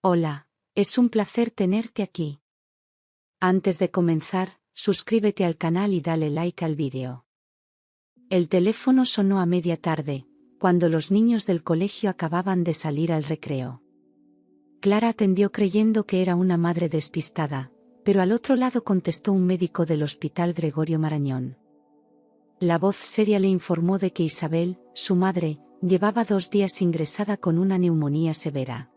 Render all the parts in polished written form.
Hola, es un placer tenerte aquí. Antes de comenzar, suscríbete al canal y dale like al vídeo. El teléfono sonó a media tarde, cuando los niños del colegio acababan de salir al recreo. Clara atendió creyendo que era una madre despistada, pero al otro lado contestó un médico del Hospital Gregorio Marañón. La voz seria le informó de que Isabel, su madre, llevaba 2 días ingresada con una neumonía severa.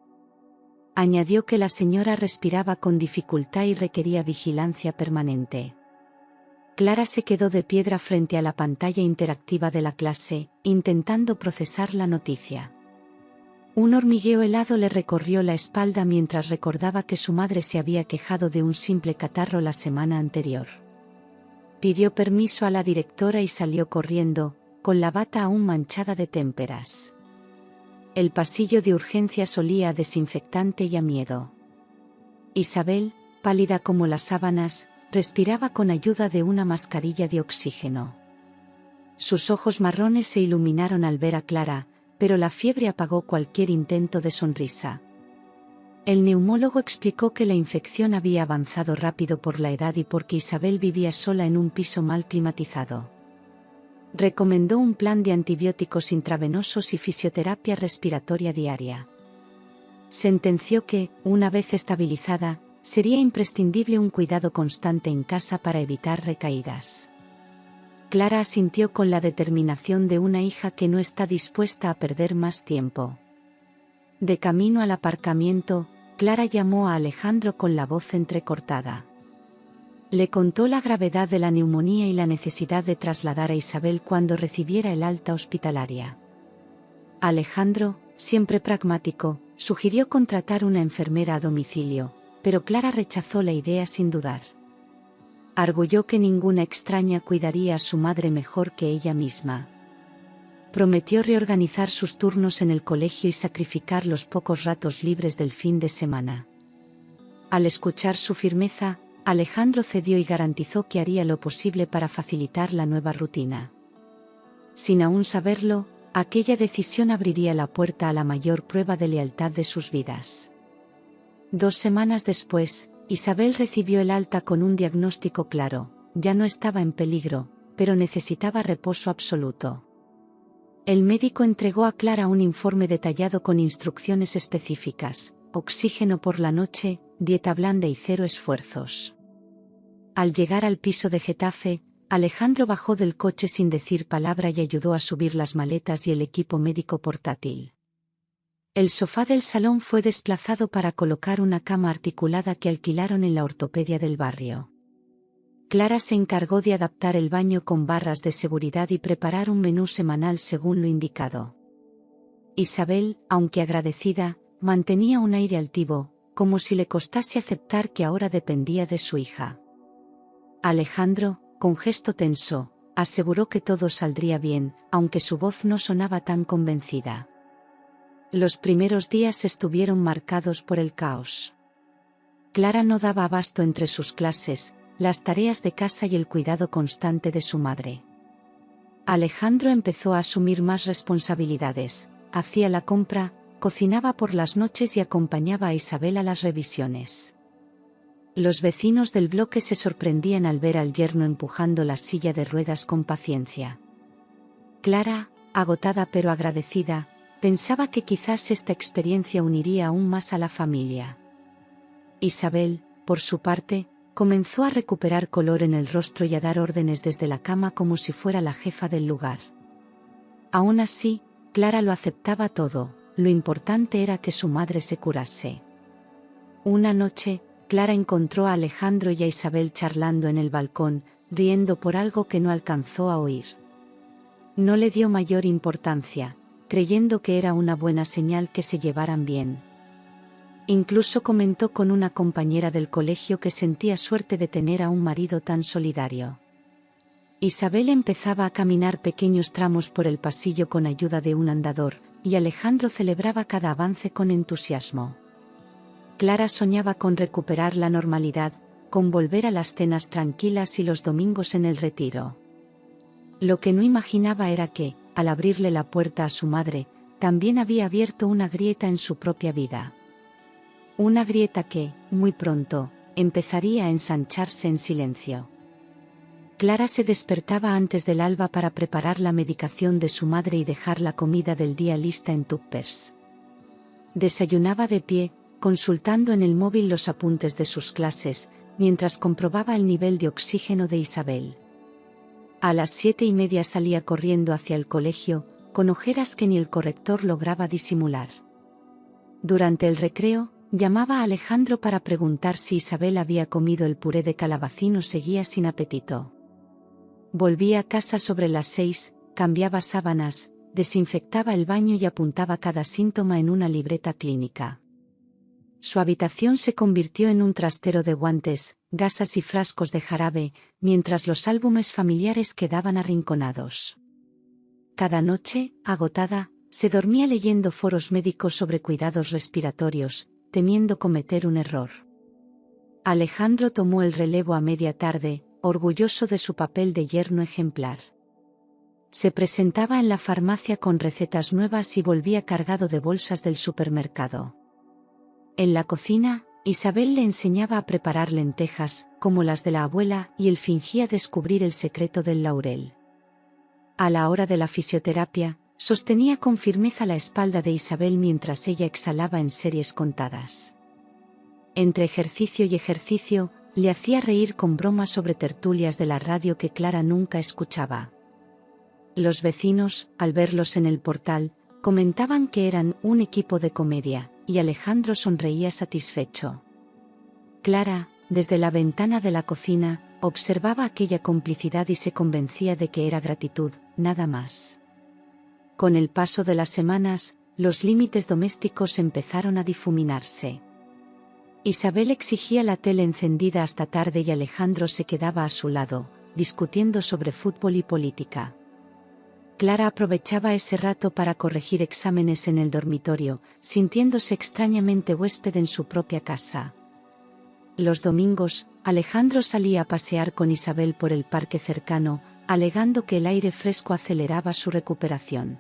Añadió que la señora respiraba con dificultad y requería vigilancia permanente. Clara se quedó de piedra frente a la pantalla interactiva de la clase, intentando procesar la noticia. Un hormigueo helado le recorrió la espalda mientras recordaba que su madre se había quejado de un simple catarro la semana anterior. Pidió permiso a la directora y salió corriendo, con la bata aún manchada de témperas. El pasillo de urgencias olía a desinfectante y a miedo. Isabel, pálida como las sábanas, respiraba con ayuda de una mascarilla de oxígeno. Sus ojos marrones se iluminaron al ver a Clara, pero la fiebre apagó cualquier intento de sonrisa. El neumólogo explicó que la infección había avanzado rápido por la edad y porque Isabel vivía sola en un piso mal climatizado. Recomendó un plan de antibióticos intravenosos y fisioterapia respiratoria diaria. Sentenció que, una vez estabilizada, sería imprescindible un cuidado constante en casa para evitar recaídas. Clara asintió con la determinación de una hija que no está dispuesta a perder más tiempo. De camino al aparcamiento, Clara llamó a Alejandro con la voz entrecortada. Le contó la gravedad de la neumonía y la necesidad de trasladar a Isabel cuando recibiera el alta hospitalaria. Alejandro, siempre pragmático, sugirió contratar una enfermera a domicilio, pero Clara rechazó la idea sin dudar. Arguyó que ninguna extraña cuidaría a su madre mejor que ella misma. Prometió reorganizar sus turnos en el colegio y sacrificar los pocos ratos libres del fin de semana. Al escuchar su firmeza, Alejandro cedió y garantizó que haría lo posible para facilitar la nueva rutina. Sin aún saberlo, aquella decisión abriría la puerta a la mayor prueba de lealtad de sus vidas. 2 semanas después, Isabel recibió el alta con un diagnóstico claro: ya no estaba en peligro, pero necesitaba reposo absoluto. El médico entregó a Clara un informe detallado con instrucciones específicas: oxígeno por la noche, dieta blanda y 0 esfuerzos. Al llegar al piso de Getafe, Alejandro bajó del coche sin decir palabra y ayudó a subir las maletas y el equipo médico portátil. El sofá del salón fue desplazado para colocar una cama articulada que alquilaron en la ortopedia del barrio. Clara se encargó de adaptar el baño con barras de seguridad y preparar un menú semanal según lo indicado. Isabel, aunque agradecida, mantenía un aire altivo, como si le costase aceptar que ahora dependía de su hija. Alejandro, con gesto tenso, aseguró que todo saldría bien, aunque su voz no sonaba tan convencida. Los primeros días estuvieron marcados por el caos. Clara no daba abasto entre sus clases, las tareas de casa y el cuidado constante de su madre. Alejandro empezó a asumir más responsabilidades: hacía la compra, cocinaba por las noches y acompañaba a Isabel a las revisiones. Los vecinos del bloque se sorprendían al ver al yerno empujando la silla de ruedas con paciencia. Clara, agotada pero agradecida, pensaba que quizás esta experiencia uniría aún más a la familia. Isabel, por su parte, comenzó a recuperar color en el rostro y a dar órdenes desde la cama como si fuera la jefa del lugar. Aún así, Clara lo aceptaba todo: lo importante era que su madre se curase. Una noche, Clara encontró a Alejandro y a Isabel charlando en el balcón, riendo por algo que no alcanzó a oír. No le dio mayor importancia, creyendo que era una buena señal que se llevaran bien. Incluso comentó con una compañera del colegio que sentía suerte de tener a un marido tan solidario. Isabel empezaba a caminar pequeños tramos por el pasillo con ayuda de un andador, y Alejandro celebraba cada avance con entusiasmo. Clara soñaba con recuperar la normalidad, con volver a las cenas tranquilas y los domingos en el retiro. Lo que no imaginaba era que, al abrirle la puerta a su madre, también había abierto una grieta en su propia vida. Una grieta que, muy pronto, empezaría a ensancharse en silencio. Clara se despertaba antes del alba para preparar la medicación de su madre y dejar la comida del día lista en tuppers. Desayunaba de pie, consultando en el móvil los apuntes de sus clases, mientras comprobaba el nivel de oxígeno de Isabel. A las 7:30 salía corriendo hacia el colegio, con ojeras que ni el corrector lograba disimular. Durante el recreo, llamaba a Alejandro para preguntar si Isabel había comido el puré de calabacín o seguía sin apetito. Volvía a casa sobre las 6, cambiaba sábanas, desinfectaba el baño y apuntaba cada síntoma en una libreta clínica. Su habitación se convirtió en un trastero de guantes, gasas y frascos de jarabe, mientras los álbumes familiares quedaban arrinconados. Cada noche, agotada, se dormía leyendo foros médicos sobre cuidados respiratorios, temiendo cometer un error. Alejandro tomó el relevo a media tarde, orgulloso de su papel de yerno ejemplar. Se presentaba en la farmacia con recetas nuevas y volvía cargado de bolsas del supermercado. En la cocina, Isabel le enseñaba a preparar lentejas, como las de la abuela, y él fingía descubrir el secreto del laurel. A la hora de la fisioterapia, sostenía con firmeza la espalda de Isabel mientras ella exhalaba en series contadas. Entre ejercicio y ejercicio, le hacía reír con bromas sobre tertulias de la radio que Clara nunca escuchaba. Los vecinos, al verlos en el portal, comentaban que eran un equipo de comedia, y Alejandro sonreía satisfecho. Clara, desde la ventana de la cocina, observaba aquella complicidad y se convencía de que era gratitud, nada más. Con el paso de las semanas, los límites domésticos empezaron a difuminarse. Isabel exigía la tele encendida hasta tarde y Alejandro se quedaba a su lado, discutiendo sobre fútbol y política. Clara aprovechaba ese rato para corregir exámenes en el dormitorio, sintiéndose extrañamente huésped en su propia casa. Los domingos, Alejandro salía a pasear con Isabel por el parque cercano, alegando que el aire fresco aceleraba su recuperación.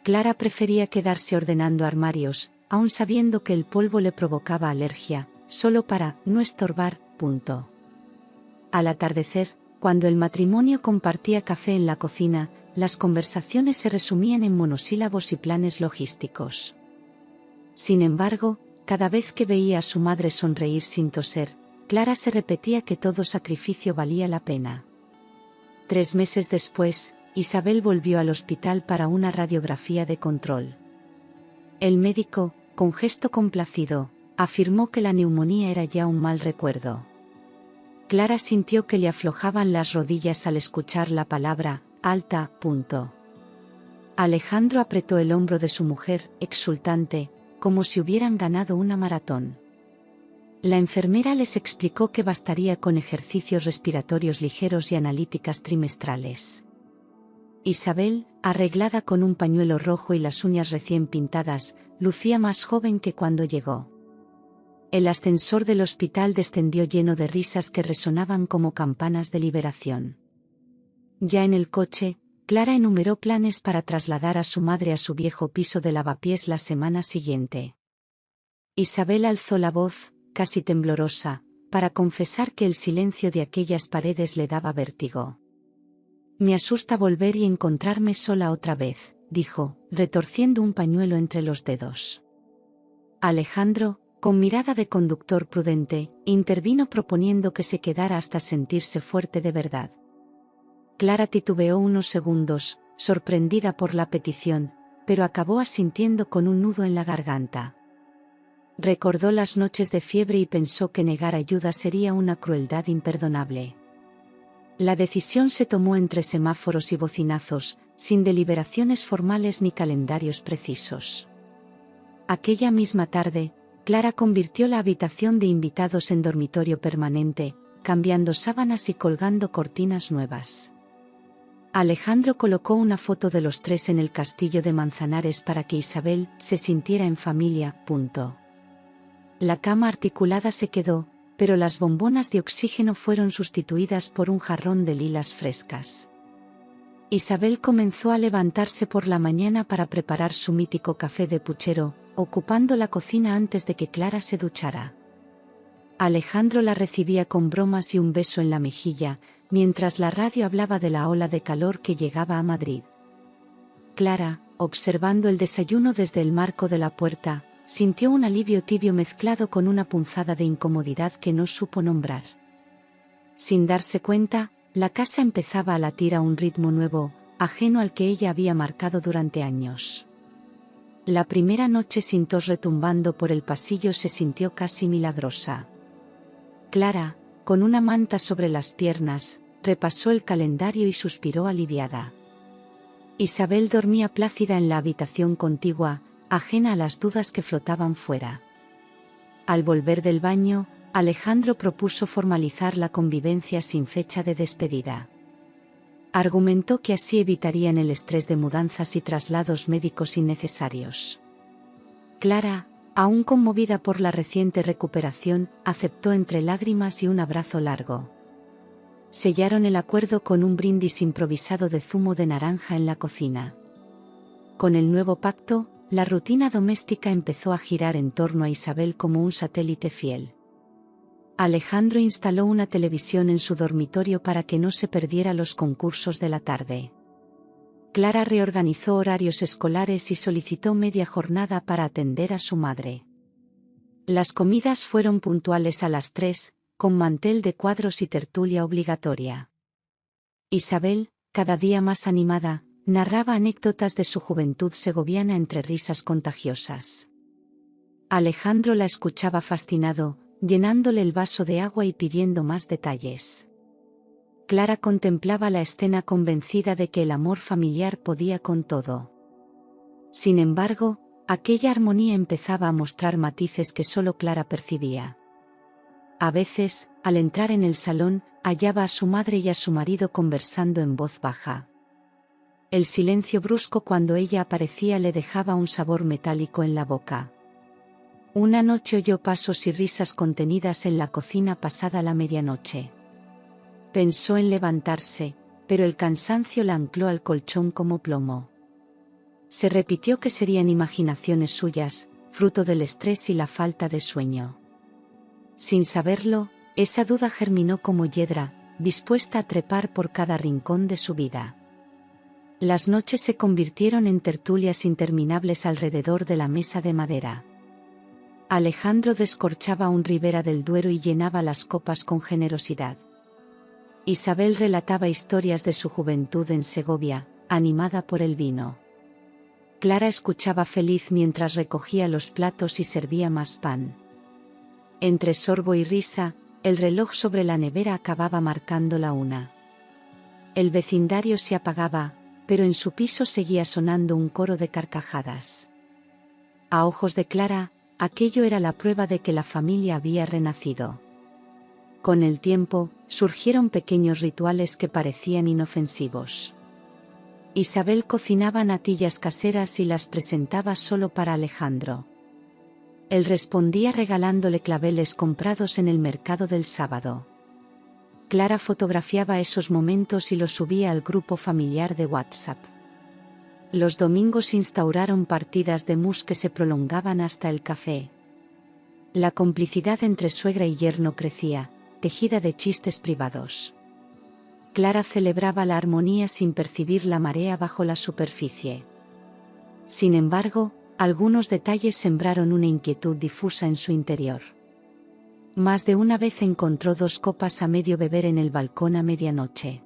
Clara prefería quedarse ordenando armarios, aun sabiendo que el polvo le provocaba alergia, solo para no estorbar. Al atardecer, cuando el matrimonio compartía café en la cocina, las conversaciones se resumían en monosílabos y planes logísticos. Sin embargo, cada vez que veía a su madre sonreír sin toser, Clara se repetía que todo sacrificio valía la pena. 3 meses después, Isabel volvió al hospital para una radiografía de control. El médico, con gesto complacido, afirmó que la neumonía era ya un mal recuerdo. Clara sintió que le aflojaban las rodillas al escuchar la palabra alta. Alejandro apretó el hombro de su mujer, exultante, como si hubieran ganado una maratón. La enfermera les explicó que bastaría con ejercicios respiratorios ligeros y analíticas trimestrales. Isabel, arreglada con un pañuelo rojo y las uñas recién pintadas, lucía más joven que cuando llegó. El ascensor del hospital descendió lleno de risas que resonaban como campanas de liberación. Ya en el coche, Clara enumeró planes para trasladar a su madre a su viejo piso de lavapiés la semana siguiente. Isabel alzó la voz, casi temblorosa, para confesar que el silencio de aquellas paredes le daba vértigo. «Me asusta volver y encontrarme sola otra vez», dijo, retorciendo un pañuelo entre los dedos. Alejandro, con mirada de conductor prudente, intervino proponiendo que se quedara hasta sentirse fuerte de verdad. Clara titubeó unos segundos, sorprendida por la petición, pero acabó asintiendo con un nudo en la garganta. Recordó las noches de fiebre y pensó que negar ayuda sería una crueldad imperdonable. La decisión se tomó entre semáforos y bocinazos, sin deliberaciones formales ni calendarios precisos. Aquella misma tarde, Clara convirtió la habitación de invitados en dormitorio permanente, cambiando sábanas y colgando cortinas nuevas. Alejandro colocó una foto de los 3 en el castillo de Manzanares para que Isabel se sintiera en familia. La cama articulada se quedó, pero las bombonas de oxígeno fueron sustituidas por un jarrón de lilas frescas. Isabel comenzó a levantarse por la mañana para preparar su mítico café de puchero, ocupando la cocina antes de que Clara se duchara. Alejandro la recibía con bromas y un beso en la mejilla, mientras la radio hablaba de la ola de calor que llegaba a Madrid. Clara, observando el desayuno desde el marco de la puerta, sintió un alivio tibio mezclado con una punzada de incomodidad que no supo nombrar. Sin darse cuenta, la casa empezaba a latir a un ritmo nuevo, ajeno al que ella había marcado durante años. La primera noche sin tos retumbando por el pasillo se sintió casi milagrosa. Clara, con una manta sobre las piernas, repasó el calendario y suspiró aliviada. Isabel dormía plácida en la habitación contigua, ajena a las dudas que flotaban fuera. Al volver del baño, Alejandro propuso formalizar la convivencia sin fecha de despedida. Argumentó que así evitarían el estrés de mudanzas y traslados médicos innecesarios. Clara, aún conmovida por la reciente recuperación, aceptó entre lágrimas y un abrazo largo. Sellaron el acuerdo con un brindis improvisado de zumo de naranja en la cocina. Con el nuevo pacto, la rutina doméstica empezó a girar en torno a Isabel como un satélite fiel. Alejandro instaló una televisión en su dormitorio para que no se perdiera los concursos de la tarde. Clara reorganizó horarios escolares y solicitó media jornada para atender a su madre. Las comidas fueron puntuales a las 3, con mantel de cuadros y tertulia obligatoria. Isabel, cada día más animada, narraba anécdotas de su juventud segoviana entre risas contagiosas. Alejandro la escuchaba fascinado, llenándole el vaso de agua y pidiendo más detalles. Clara contemplaba la escena convencida de que el amor familiar podía con todo. Sin embargo, aquella armonía empezaba a mostrar matices que solo Clara percibía. A veces, al entrar en el salón, hallaba a su madre y a su marido conversando en voz baja. El silencio brusco cuando ella aparecía le dejaba un sabor metálico en la boca. Una noche oyó pasos y risas contenidas en la cocina pasada la medianoche. Pensó en levantarse, pero el cansancio la ancló al colchón como plomo. Se repitió que serían imaginaciones suyas, fruto del estrés y la falta de sueño. Sin saberlo, esa duda germinó como hiedra, dispuesta a trepar por cada rincón de su vida. Las noches se convirtieron en tertulias interminables alrededor de la mesa de madera. Alejandro descorchaba un Ribera del Duero y llenaba las copas con generosidad. Isabel relataba historias de su juventud en Segovia, animada por el vino. Clara escuchaba feliz mientras recogía los platos y servía más pan. Entre sorbo y risa, el reloj sobre la nevera acababa marcando la 1. El vecindario se apagaba, pero en su piso seguía sonando un coro de carcajadas. A ojos de Clara, aquello era la prueba de que la familia había renacido. Con el tiempo, surgieron pequeños rituales que parecían inofensivos. Isabel cocinaba natillas caseras y las presentaba solo para Alejandro. Él respondía regalándole claveles comprados en el mercado del sábado. Clara fotografiaba esos momentos y los subía al grupo familiar de WhatsApp. Los domingos instauraron partidas de mus que se prolongaban hasta el café. La complicidad entre suegra y yerno crecía, tejida de chistes privados. Clara celebraba la armonía sin percibir la marea bajo la superficie. Sin embargo, algunos detalles sembraron una inquietud difusa en su interior. Más de una vez encontró 2 copas a medio beber en el balcón a medianoche.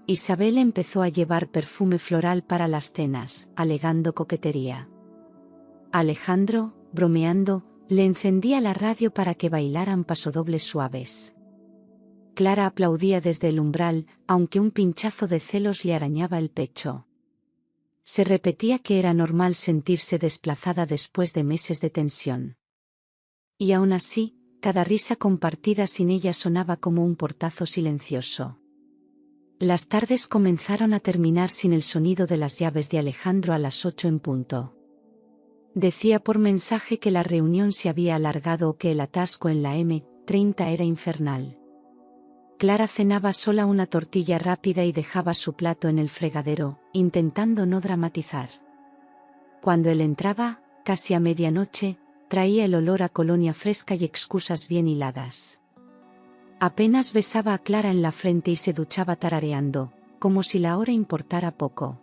Isabel empezó a llevar perfume floral para las cenas, alegando coquetería. Alejandro, bromeando, le encendía la radio para que bailaran pasodobles suaves. Clara aplaudía desde el umbral, aunque un pinchazo de celos le arañaba el pecho. Se repetía que era normal sentirse desplazada después de meses de tensión. Y aún así, cada risa compartida sin ella sonaba como un portazo silencioso. Las tardes comenzaron a terminar sin el sonido de las llaves de Alejandro a las 8 en punto. Decía por mensaje que la reunión se había alargado o que el atasco en la M30 era infernal. Clara cenaba sola una tortilla rápida y dejaba su plato en el fregadero, intentando no dramatizar. Cuando él entraba, casi a medianoche, traía el olor a colonia fresca y excusas bien hiladas. Apenas besaba a Clara en la frente y se duchaba tarareando, como si la hora importara poco.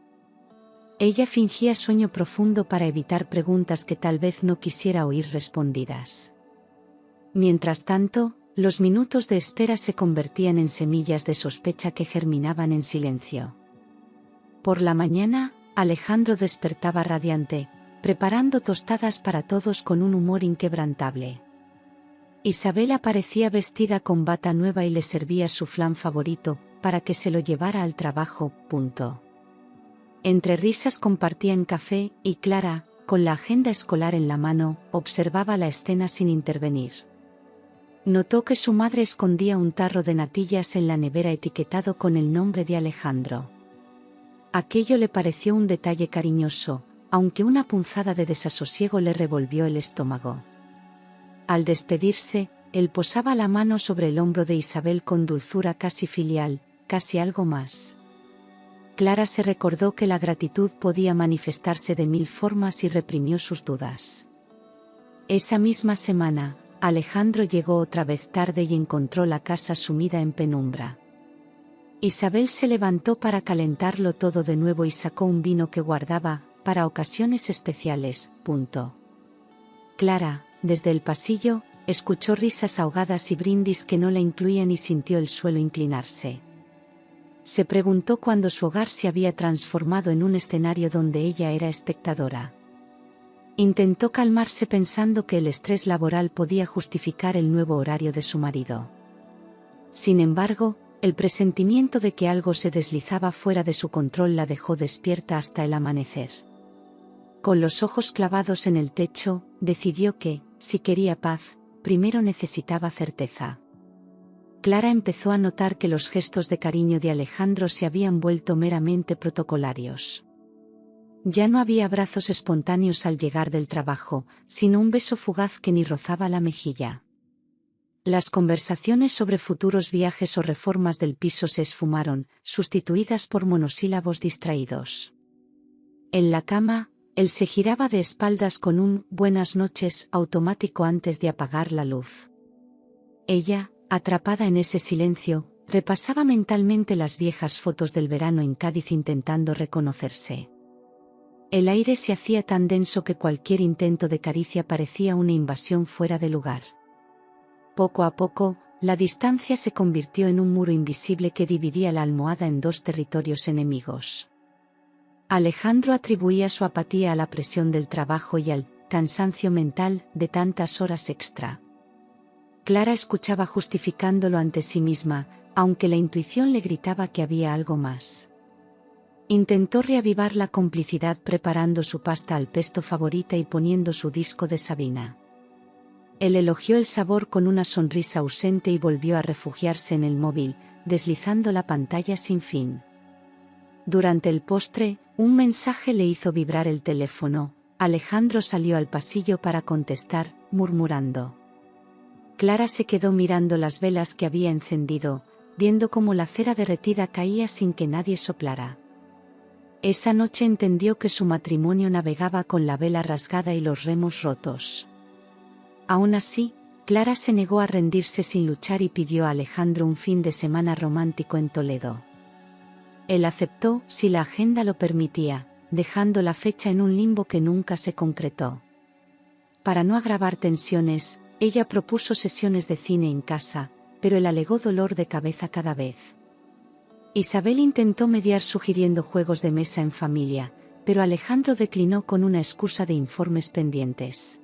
Ella fingía sueño profundo para evitar preguntas que tal vez no quisiera oír respondidas. Mientras tanto, los minutos de espera se convertían en semillas de sospecha que germinaban en silencio. Por la mañana, Alejandro despertaba radiante, preparando tostadas para todos con un humor inquebrantable. Isabel aparecía vestida con bata nueva y le servía su flan favorito, para que se lo llevara al trabajo. Entre risas compartían café, y Clara, con la agenda escolar en la mano, observaba la escena sin intervenir. Notó que su madre escondía un tarro de natillas en la nevera etiquetado con el nombre de Alejandro. Aquello le pareció un detalle cariñoso, aunque una punzada de desasosiego le revolvió el estómago. Al despedirse, él posaba la mano sobre el hombro de Isabel con dulzura casi filial, casi algo más. Clara se recordó que la gratitud podía manifestarse de 1000 formas y reprimió sus dudas. Esa misma semana, Alejandro llegó otra vez tarde y encontró la casa sumida en penumbra. Isabel se levantó para calentarlo todo de nuevo y sacó un vino que guardaba, para ocasiones especiales. Clara, desde el pasillo, escuchó risas ahogadas y brindis que no la incluían y sintió el suelo inclinarse. Se preguntó cuándo su hogar se había transformado en un escenario donde ella era espectadora. Intentó calmarse pensando que el estrés laboral podía justificar el nuevo horario de su marido. Sin embargo, el presentimiento de que algo se deslizaba fuera de su control la dejó despierta hasta el amanecer. Con los ojos clavados en el techo, decidió que, si quería paz, primero necesitaba certeza. Clara empezó a notar que los gestos de cariño de Alejandro se habían vuelto meramente protocolarios. Ya no había abrazos espontáneos al llegar del trabajo, sino un beso fugaz que ni rozaba la mejilla. Las conversaciones sobre futuros viajes o reformas del piso se esfumaron, sustituidas por monosílabos distraídos. En la cama, él se giraba de espaldas con un «buenas noches» automático antes de apagar la luz. Ella, atrapada en ese silencio, repasaba mentalmente las viejas fotos del verano en Cádiz intentando reconocerse. El aire se hacía tan denso que cualquier intento de caricia parecía una invasión fuera de lugar. Poco a poco, la distancia se convirtió en un muro invisible que dividía la almohada en dos territorios enemigos. Alejandro atribuía su apatía a la presión del trabajo y al cansancio mental de tantas horas extra. Clara escuchaba justificándolo ante sí misma, aunque la intuición le gritaba que había algo más. Intentó reavivar la complicidad preparando su pasta al pesto favorita y poniendo su disco de Sabina. Él elogió el sabor con una sonrisa ausente y volvió a refugiarse en el móvil, deslizando la pantalla sin fin. Durante el postre, un mensaje le hizo vibrar el teléfono. Alejandro salió al pasillo para contestar, murmurando. Clara se quedó mirando las velas que había encendido, viendo cómo la cera derretida caía sin que nadie soplara. Esa noche entendió que su matrimonio navegaba con la vela rasgada y los remos rotos. Aún así, Clara se negó a rendirse sin luchar y pidió a Alejandro un fin de semana romántico en Toledo. Él aceptó si la agenda lo permitía, dejando la fecha en un limbo que nunca se concretó. Para no agravar tensiones, ella propuso sesiones de cine en casa, pero él alegó dolor de cabeza cada vez. Isabel intentó mediar sugiriendo juegos de mesa en familia, pero Alejandro declinó con una excusa de informes pendientes.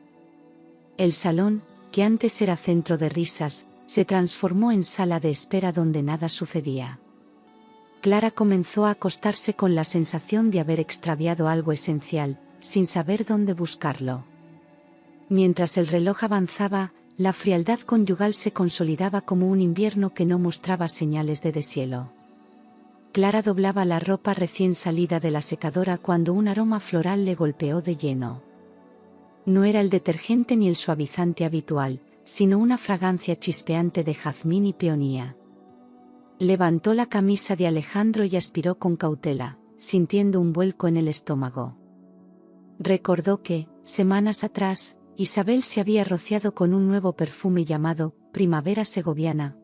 El salón, que antes era centro de risas, se transformó en sala de espera donde nada sucedía. Clara comenzó a acostarse con la sensación de haber extraviado algo esencial, sin saber dónde buscarlo. Mientras el reloj avanzaba, la frialdad conyugal se consolidaba como un invierno que no mostraba señales de deshielo. Clara doblaba la ropa recién salida de la secadora cuando un aroma floral le golpeó de lleno. No era el detergente ni el suavizante habitual, sino una fragancia chispeante de jazmín y peonía. Levantó la camisa de Alejandro y aspiró con cautela, sintiendo un vuelco en el estómago. Recordó que, semanas atrás, Isabel se había rociado con un nuevo perfume llamado Primavera Segoviana.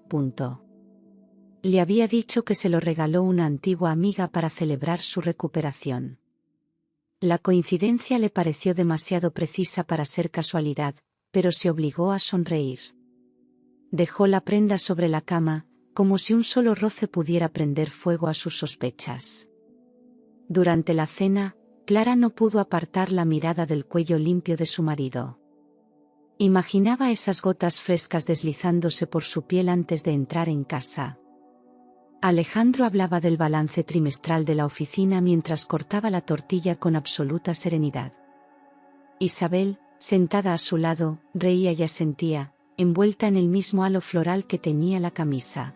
Le había dicho que se lo regaló una antigua amiga para celebrar su recuperación. La coincidencia le pareció demasiado precisa para ser casualidad, pero se obligó a sonreír. Dejó la prenda sobre la cama, como si un solo roce pudiera prender fuego a sus sospechas. Durante la cena, Clara no pudo apartar la mirada del cuello limpio de su marido. Imaginaba esas gotas frescas deslizándose por su piel antes de entrar en casa. Alejandro hablaba del balance trimestral de la oficina mientras cortaba la tortilla con absoluta serenidad. Isabel, sentada a su lado, reía y asentía, envuelta en el mismo halo floral que teñía la camisa.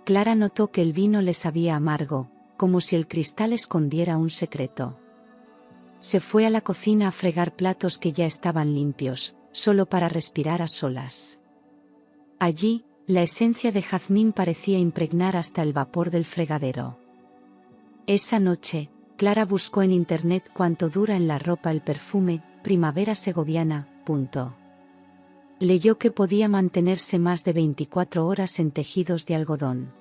Clara notó que el vino le sabía amargo, como si el cristal escondiera un secreto. Se fue a la cocina a fregar platos que ya estaban limpios, solo para respirar a solas. Allí, la esencia de jazmín parecía impregnar hasta el vapor del fregadero. Esa noche, Clara buscó en internet cuánto dura en la ropa el perfume Primavera Segoviana. Leyó que podía mantenerse más de 24 horas en tejidos de algodón.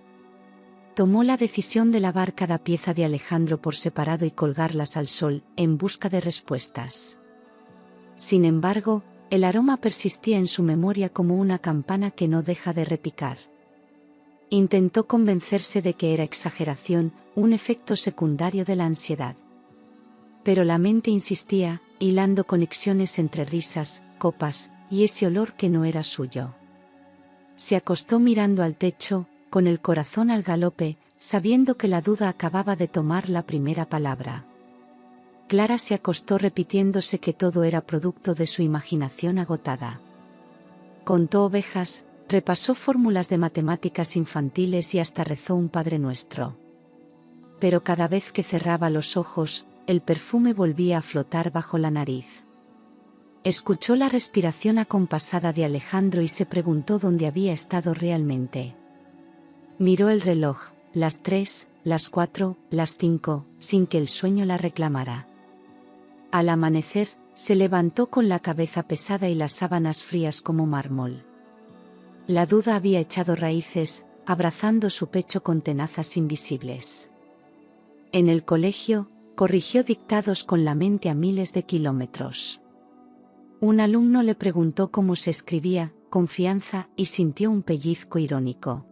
Tomó la decisión de lavar cada pieza de Alejandro por separado y colgarlas al sol, en busca de respuestas. Sin embargo, el aroma persistía en su memoria como una campana que no deja de repicar. Intentó convencerse de que era exageración, un efecto secundario de la ansiedad. Pero la mente insistía, hilando conexiones entre risas, copas, y ese olor que no era suyo. Se acostó mirando al techo, con el corazón al galope, sabiendo que la duda acababa de tomar la primera palabra. Clara se acostó repitiéndose que todo era producto de su imaginación agotada. Contó ovejas, repasó fórmulas de matemáticas infantiles y hasta rezó un Padre Nuestro. Pero cada vez que cerraba los ojos, el perfume volvía a flotar bajo la nariz. Escuchó la respiración acompasada de Alejandro y se preguntó dónde había estado realmente. Miró el reloj, las 3, las 4, las 5, sin que el sueño la reclamara. Al amanecer, se levantó con la cabeza pesada y las sábanas frías como mármol. La duda había echado raíces, abrazando su pecho con tenazas invisibles. En el colegio, corrigió dictados con la mente a miles de kilómetros. Un alumno le preguntó cómo se escribía, confianza, y sintió un pellizco irónico.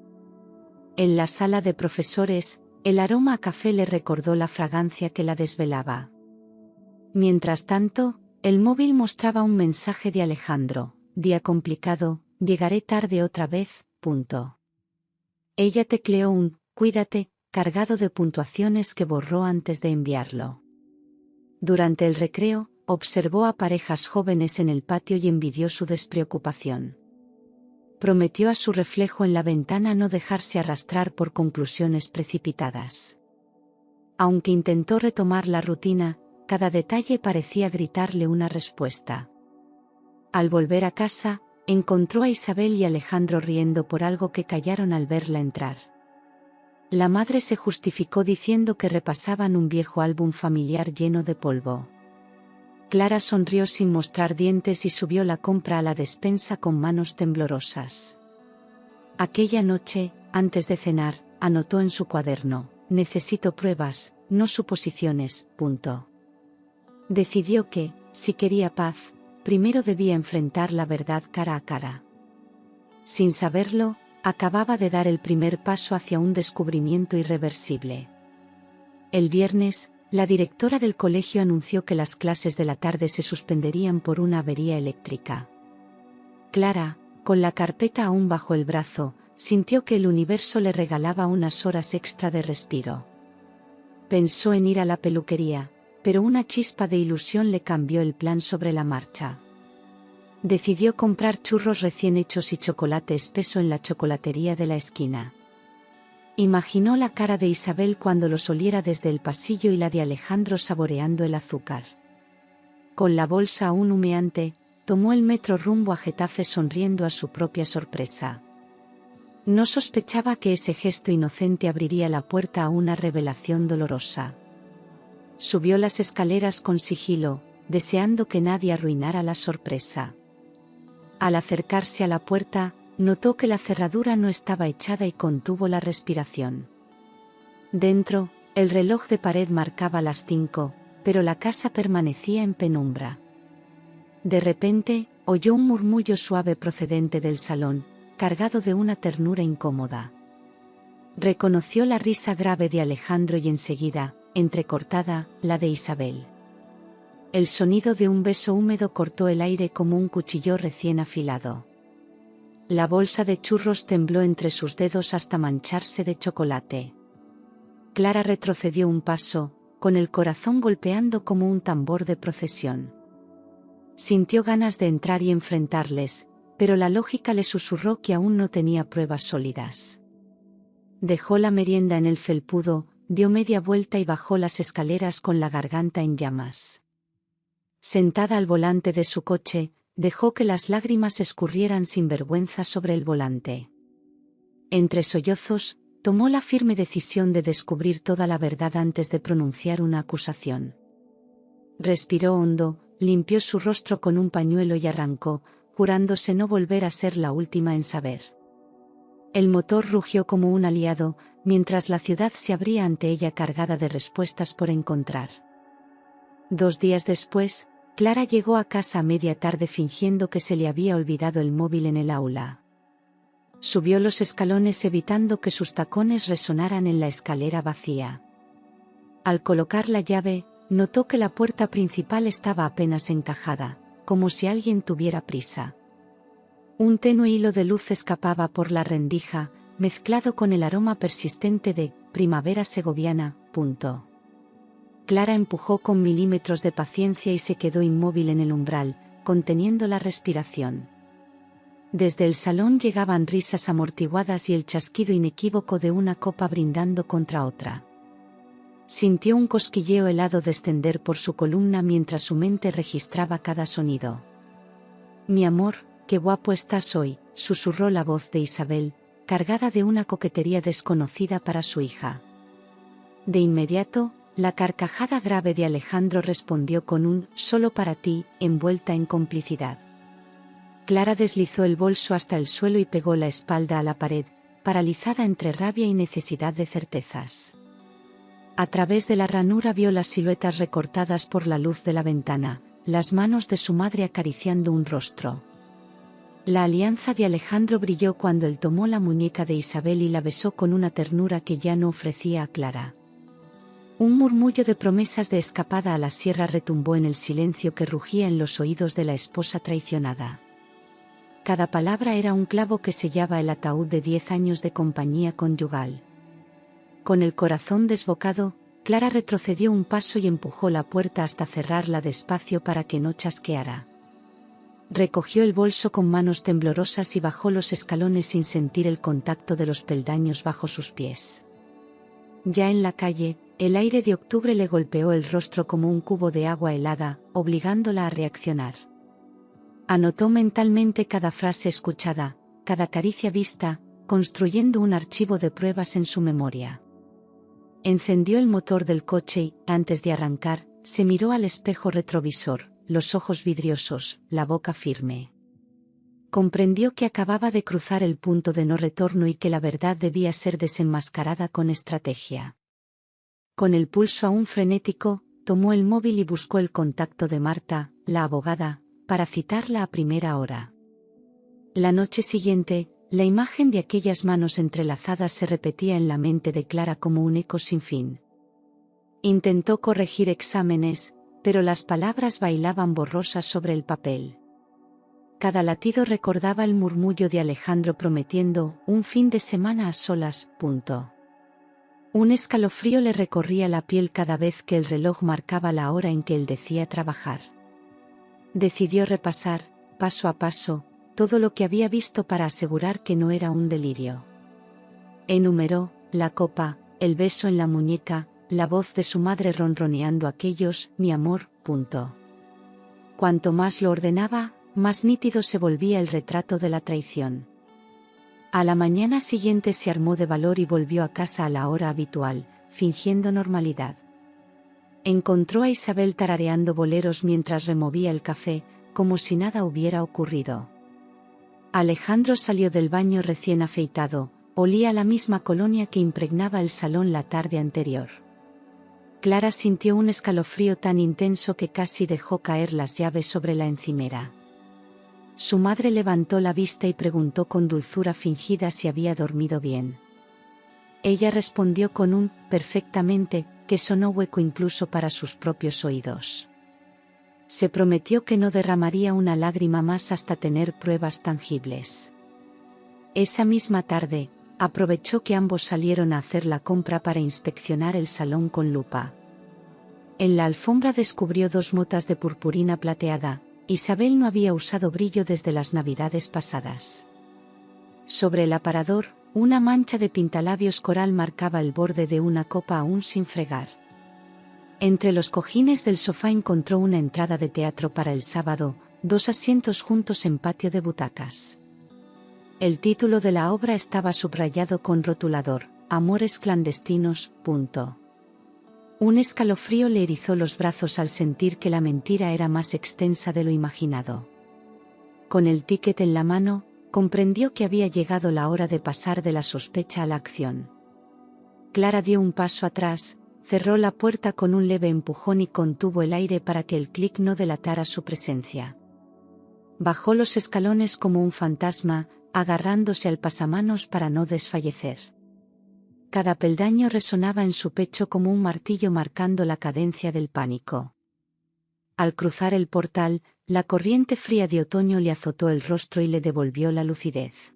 En la sala de profesores, el aroma a café le recordó la fragancia que la desvelaba. Mientras tanto, el móvil mostraba un mensaje de Alejandro: día complicado, llegaré tarde otra vez. Ella tecleó un «cuídate», cargado de puntuaciones que borró antes de enviarlo. Durante el recreo, observó a parejas jóvenes en el patio y envidió su despreocupación. Prometió a su reflejo en la ventana no dejarse arrastrar por conclusiones precipitadas. Aunque intentó retomar la rutina, cada detalle parecía gritarle una respuesta. Al volver a casa, encontró a Isabel y Alejandro riendo por algo que callaron al verla entrar. La madre se justificó diciendo que repasaban un viejo álbum familiar lleno de polvo. Clara sonrió sin mostrar dientes y subió la compra a la despensa con manos temblorosas. Aquella noche, antes de cenar, anotó en su cuaderno: necesito pruebas, no suposiciones. Decidió que, si quería paz, primero debía enfrentar la verdad cara a cara. Sin saberlo, acababa de dar el primer paso hacia un descubrimiento irreversible. El viernes, la directora del colegio anunció que las clases de la tarde se suspenderían por una avería eléctrica. Clara, con la carpeta aún bajo el brazo, sintió que el universo le regalaba unas horas extra de respiro. Pensó en ir a la peluquería, pero una chispa de ilusión le cambió el plan sobre la marcha. Decidió comprar churros recién hechos y chocolate espeso en la chocolatería de la esquina. Imaginó la cara de Isabel cuando los oliera desde el pasillo y la de Alejandro saboreando el azúcar. Con la bolsa aún humeante, tomó el metro rumbo a Getafe sonriendo a su propia sorpresa. No sospechaba que ese gesto inocente abriría la puerta a una revelación dolorosa. Subió las escaleras con sigilo, deseando que nadie arruinara la sorpresa. Al acercarse a la puerta, notó que la cerradura no estaba echada y contuvo la respiración. Dentro, el reloj de pared marcaba las 5, pero la casa permanecía en penumbra. De repente, oyó un murmullo suave procedente del salón, cargado de una ternura incómoda. Reconoció la risa grave de Alejandro y enseguida, entrecortada, la de Isabel. El sonido de un beso húmedo cortó el aire como un cuchillo recién afilado. La bolsa de churros tembló entre sus dedos hasta mancharse de chocolate. Clara retrocedió un paso, con el corazón golpeando como un tambor de procesión. Sintió ganas de entrar y enfrentarles, pero la lógica le susurró que aún no tenía pruebas sólidas. Dejó la merienda en el felpudo, dio media vuelta y bajó las escaleras con la garganta en llamas. Sentada al volante de su coche, dejó que las lágrimas escurrieran sin vergüenza sobre el volante. Entre sollozos, tomó la firme decisión de descubrir toda la verdad antes de pronunciar una acusación. Respiró hondo, limpió su rostro con un pañuelo y arrancó, jurándose no volver a ser la última en saber. El motor rugió como un aliado, mientras la ciudad se abría ante ella cargada de respuestas por encontrar. 2 días después, Clara llegó a casa a media tarde fingiendo que se le había olvidado el móvil en el aula. Subió los escalones evitando que sus tacones resonaran en la escalera vacía. Al colocar la llave, notó que la puerta principal estaba apenas encajada, como si alguien tuviera prisa. Un tenue hilo de luz escapaba por la rendija, mezclado con el aroma persistente de primavera segoviana. Clara empujó con milímetros de paciencia y se quedó inmóvil en el umbral, conteniendo la respiración. Desde el salón llegaban risas amortiguadas y el chasquido inequívoco de una copa brindando contra otra. Sintió un cosquilleo helado descender por su columna mientras su mente registraba cada sonido. «Mi amor, qué guapo estás hoy», susurró la voz de Isabel, cargada de una coquetería desconocida para su hija. De inmediato, la carcajada grave de Alejandro respondió con un «solo para ti», envuelta en complicidad. Clara deslizó el bolso hasta el suelo y pegó la espalda a la pared, paralizada entre rabia y necesidad de certezas. A través de la ranura vio las siluetas recortadas por la luz de la ventana, las manos de su madre acariciando un rostro. La alianza de Alejandro brilló cuando él tomó la muñeca de Isabel y la besó con una ternura que ya no ofrecía a Clara. Un murmullo de promesas de escapada a la sierra retumbó en el silencio que rugía en los oídos de la esposa traicionada. Cada palabra era un clavo que sellaba el ataúd de 10 años de compañía conyugal. Con el corazón desbocado, Clara retrocedió un paso y empujó la puerta hasta cerrarla despacio para que no chasqueara. Recogió el bolso con manos temblorosas y bajó los escalones sin sentir el contacto de los peldaños bajo sus pies. Ya en la calle, el aire de octubre le golpeó el rostro como un cubo de agua helada, obligándola a reaccionar. Anotó mentalmente cada frase escuchada, cada caricia vista, construyendo un archivo de pruebas en su memoria. Encendió el motor del coche y, antes de arrancar, se miró al espejo retrovisor, los ojos vidriosos, la boca firme. Comprendió que acababa de cruzar el punto de no retorno y que la verdad debía ser desenmascarada con estrategia. Con el pulso aún frenético, tomó el móvil y buscó el contacto de Marta, la abogada, para citarla a primera hora. La noche siguiente, la imagen de aquellas manos entrelazadas se repetía en la mente de Clara como un eco sin fin. Intentó corregir exámenes, pero las palabras bailaban borrosas sobre el papel. Cada latido recordaba el murmullo de Alejandro prometiendo un fin de semana a solas. Un escalofrío le recorría la piel cada vez que el reloj marcaba la hora en que él decía trabajar. Decidió repasar, paso a paso, todo lo que había visto para asegurar que no era un delirio. Enumeró la copa, el beso en la muñeca, la voz de su madre ronroneando aquellos «mi amor». Cuanto más lo ordenaba, más nítido se volvía el retrato de la traición. A la mañana siguiente se armó de valor y volvió a casa a la hora habitual, fingiendo normalidad. Encontró a Isabel tarareando boleros mientras removía el café, como si nada hubiera ocurrido. Alejandro salió del baño recién afeitado, olía la misma colonia que impregnaba el salón la tarde anterior. Clara sintió un escalofrío tan intenso que casi dejó caer las llaves sobre la encimera. Su madre levantó la vista y preguntó con dulzura fingida si había dormido bien. Ella respondió con un «perfectamente», que sonó hueco incluso para sus propios oídos. Se prometió que no derramaría una lágrima más hasta tener pruebas tangibles. Esa misma tarde, aprovechó que ambos salieron a hacer la compra para inspeccionar el salón con lupa. En la alfombra descubrió 2 motas de purpurina plateada. Isabel no había usado brillo desde las navidades pasadas. Sobre el aparador, una mancha de pintalabios coral marcaba el borde de una copa aún sin fregar. Entre los cojines del sofá encontró una entrada de teatro para el sábado, 2 asientos juntos en patio de butacas. El título de la obra estaba subrayado con rotulador, Amores clandestinos. Un escalofrío le erizó los brazos al sentir que la mentira era más extensa de lo imaginado. Con el ticket en la mano, comprendió que había llegado la hora de pasar de la sospecha a la acción. Clara dio un paso atrás, cerró la puerta con un leve empujón y contuvo el aire para que el clic no delatara su presencia. Bajó los escalones como un fantasma, agarrándose al pasamanos para no desfallecer. Cada peldaño resonaba en su pecho como un martillo marcando la cadencia del pánico. Al cruzar el portal, la corriente fría de otoño le azotó el rostro y le devolvió la lucidez.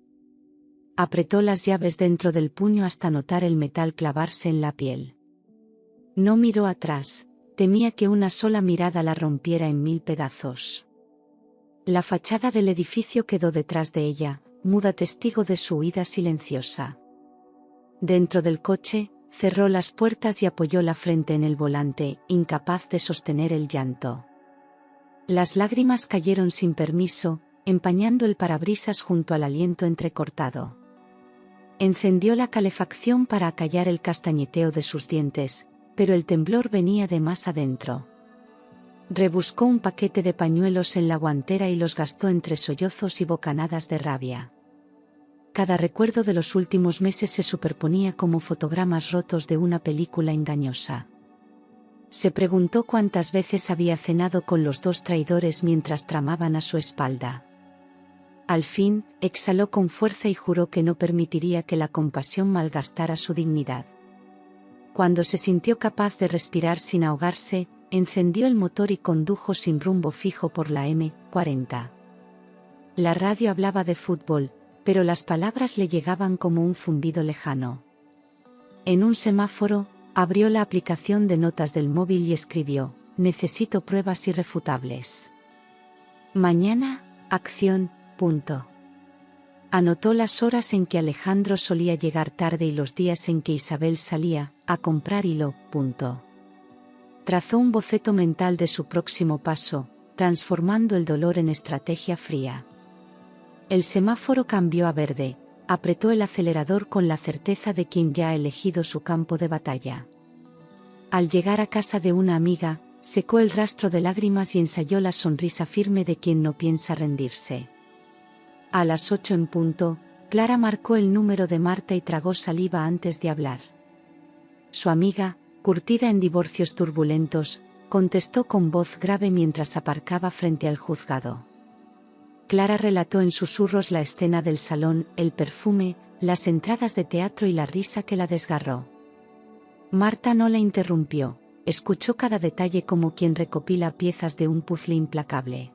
Apretó las llaves dentro del puño hasta notar el metal clavarse en la piel. No miró atrás, temía que una sola mirada la rompiera en 1000 pedazos. La fachada del edificio quedó detrás de ella, muda testigo de su huida silenciosa. Dentro del coche, cerró las puertas y apoyó la frente en el volante, incapaz de sostener el llanto. Las lágrimas cayeron sin permiso, empañando el parabrisas junto al aliento entrecortado. Encendió la calefacción para acallar el castañeteo de sus dientes, pero el temblor venía de más adentro. Rebuscó un paquete de pañuelos en la guantera y los gastó entre sollozos y bocanadas de rabia. Cada recuerdo de los últimos meses se superponía como fotogramas rotos de una película engañosa. Se preguntó cuántas veces había cenado con los 2 traidores mientras tramaban a su espalda. Al fin, exhaló con fuerza y juró que no permitiría que la compasión malgastara su dignidad. Cuando se sintió capaz de respirar sin ahogarse, encendió el motor y condujo sin rumbo fijo por la M40. La radio hablaba de fútbol, pero las palabras le llegaban como un zumbido lejano. En un semáforo, abrió la aplicación de notas del móvil y escribió: «Necesito pruebas irrefutables. Mañana, acción, punto». Anotó las horas en que Alejandro solía llegar tarde y los días en que Isabel salía a comprar hilo, punto. Trazó un boceto mental de su próximo paso, transformando el dolor en estrategia fría. El semáforo cambió a verde, apretó el acelerador con la certeza de quien ya ha elegido su campo de batalla. Al llegar a casa de una amiga, secó el rastro de lágrimas y ensayó la sonrisa firme de quien no piensa rendirse. A las 8 en punto, Clara marcó el número de Marta y tragó saliva antes de hablar. Su amiga, curtida en divorcios turbulentos, contestó con voz grave mientras aparcaba frente al juzgado. Clara relató en susurros la escena del salón, el perfume, las entradas de teatro y la risa que la desgarró. Marta no la interrumpió, escuchó cada detalle como quien recopila piezas de un puzzle implacable.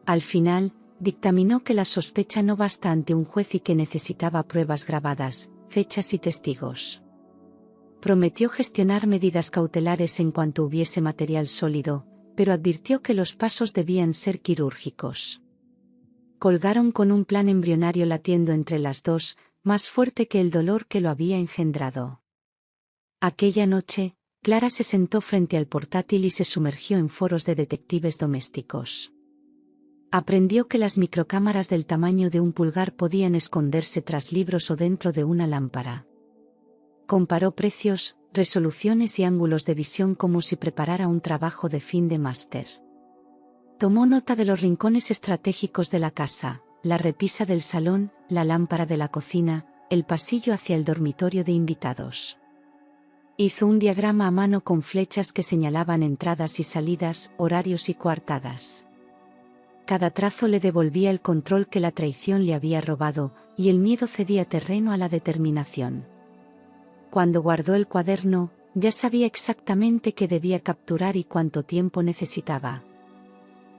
Al final, dictaminó que la sospecha no basta ante un juez y que necesitaba pruebas grabadas, fechas y testigos. Prometió gestionar medidas cautelares en cuanto hubiese material sólido, pero advirtió que los pasos debían ser quirúrgicos. Colgaron con un plan embrionario latiendo entre las dos, más fuerte que el dolor que lo había engendrado. Aquella noche, Clara se sentó frente al portátil y se sumergió en foros de detectives domésticos. Aprendió que las microcámaras del tamaño de un pulgar podían esconderse tras libros o dentro de una lámpara. Comparó precios, resoluciones y ángulos de visión como si preparara un trabajo de fin de máster. Tomó nota de los rincones estratégicos de la casa, la repisa del salón, la lámpara de la cocina, el pasillo hacia el dormitorio de invitados. Hizo un diagrama a mano con flechas que señalaban entradas y salidas, horarios y coartadas. Cada trazo le devolvía el control que la traición le había robado, y el miedo cedía terreno a la determinación. Cuando guardó el cuaderno, ya sabía exactamente qué debía capturar y cuánto tiempo necesitaba.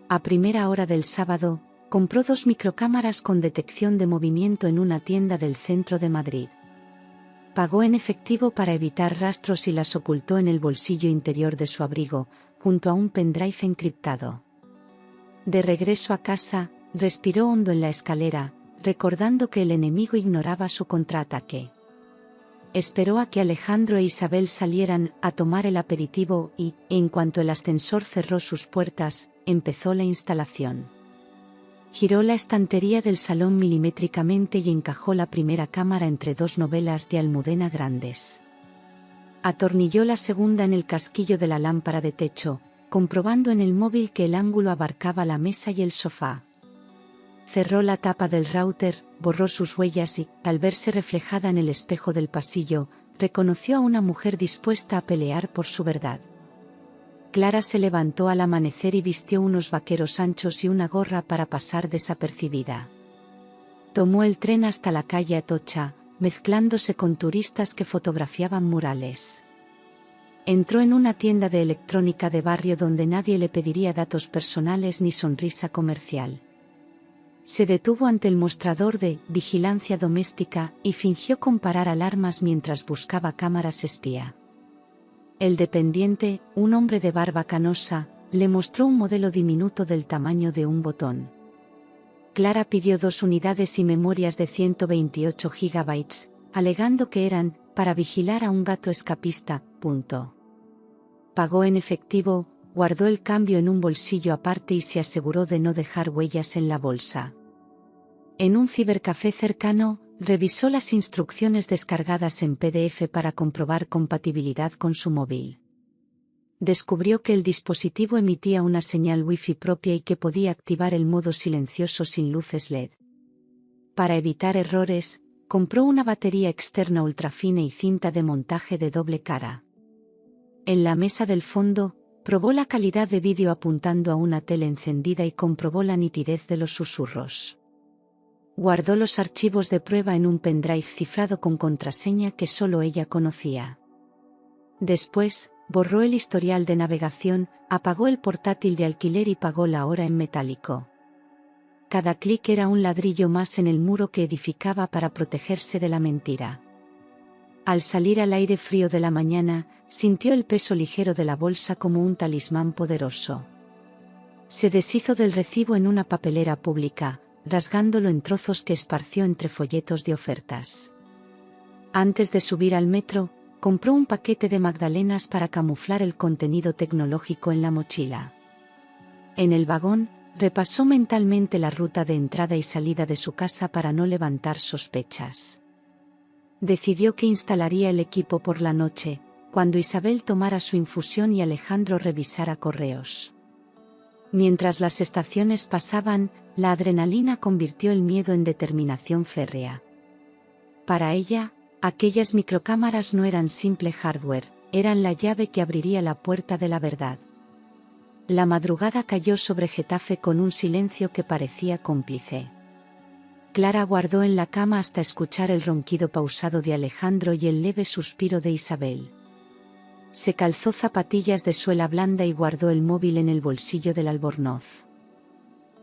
A primera hora del sábado, compró 2 microcámaras con detección de movimiento en una tienda del centro de Madrid. Pagó en efectivo para evitar rastros y las ocultó en el bolsillo interior de su abrigo, junto a un pendrive encriptado. De regreso a casa, respiró hondo en la escalera, recordando que el enemigo ignoraba su contraataque. Esperó a que Alejandro e Isabel salieran a tomar el aperitivo y, en cuanto el ascensor cerró sus puertas, empezó la instalación. Giró la estantería del salón milimétricamente y encajó la primera cámara entre 2 novelas de Almudena grandes. Atornilló la segunda en el casquillo de la lámpara de techo, comprobando en el móvil que el ángulo abarcaba la mesa y el sofá. Cerró la tapa del router, borró sus huellas y, al verse reflejada en el espejo del pasillo, reconoció a una mujer dispuesta a pelear por su verdad. Clara se levantó al amanecer y vistió unos vaqueros anchos y una gorra para pasar desapercibida. Tomó el tren hasta la calle Atocha, mezclándose con turistas que fotografiaban murales. Entró en una tienda de electrónica de barrio donde nadie le pediría datos personales ni sonrisa comercial. Se detuvo ante el mostrador de vigilancia doméstica y fingió comparar alarmas mientras buscaba cámaras espía. El dependiente, un hombre de barba canosa, le mostró un modelo diminuto del tamaño de un botón. Clara pidió 2 unidades y memorias de 128 GB, alegando que eran para vigilar a un gato escapista. Pagó en efectivo, guardó el cambio en un bolsillo aparte y se aseguró de no dejar huellas en la bolsa. En un cibercafé cercano, revisó las instrucciones descargadas en PDF para comprobar compatibilidad con su móvil. Descubrió que el dispositivo emitía una señal Wi-Fi propia y que podía activar el modo silencioso sin luces LED. Para evitar errores, compró una batería externa ultrafina y cinta de montaje de doble cara. En la mesa del fondo, probó la calidad de vídeo apuntando a una tele encendida y comprobó la nitidez de los susurros. Guardó los archivos de prueba en un pendrive cifrado con contraseña que solo ella conocía. Después, borró el historial de navegación, apagó el portátil de alquiler y pagó la hora en metálico. Cada clic era un ladrillo más en el muro que edificaba para protegerse de la mentira. Al salir al aire frío de la mañana, sintió el peso ligero de la bolsa como un talismán poderoso. Se deshizo del recibo en una papelera pública, rasgándolo en trozos que esparció entre folletos de ofertas. Antes de subir al metro, compró un paquete de magdalenas para camuflar el contenido tecnológico en la mochila. En el vagón, repasó mentalmente la ruta de entrada y salida de su casa para no levantar sospechas. Decidió que instalaría el equipo por la noche, cuando Isabel tomara su infusión y Alejandro revisara correos. Mientras las estaciones pasaban, la adrenalina convirtió el miedo en determinación férrea. Para ella, aquellas microcámaras no eran simple hardware, eran la llave que abriría la puerta de la verdad. La madrugada cayó sobre Getafe con un silencio que parecía cómplice. Clara guardó en la cama hasta escuchar el ronquido pausado de Alejandro y el leve suspiro de Isabel. Se calzó zapatillas de suela blanda y guardó el móvil en el bolsillo del albornoz.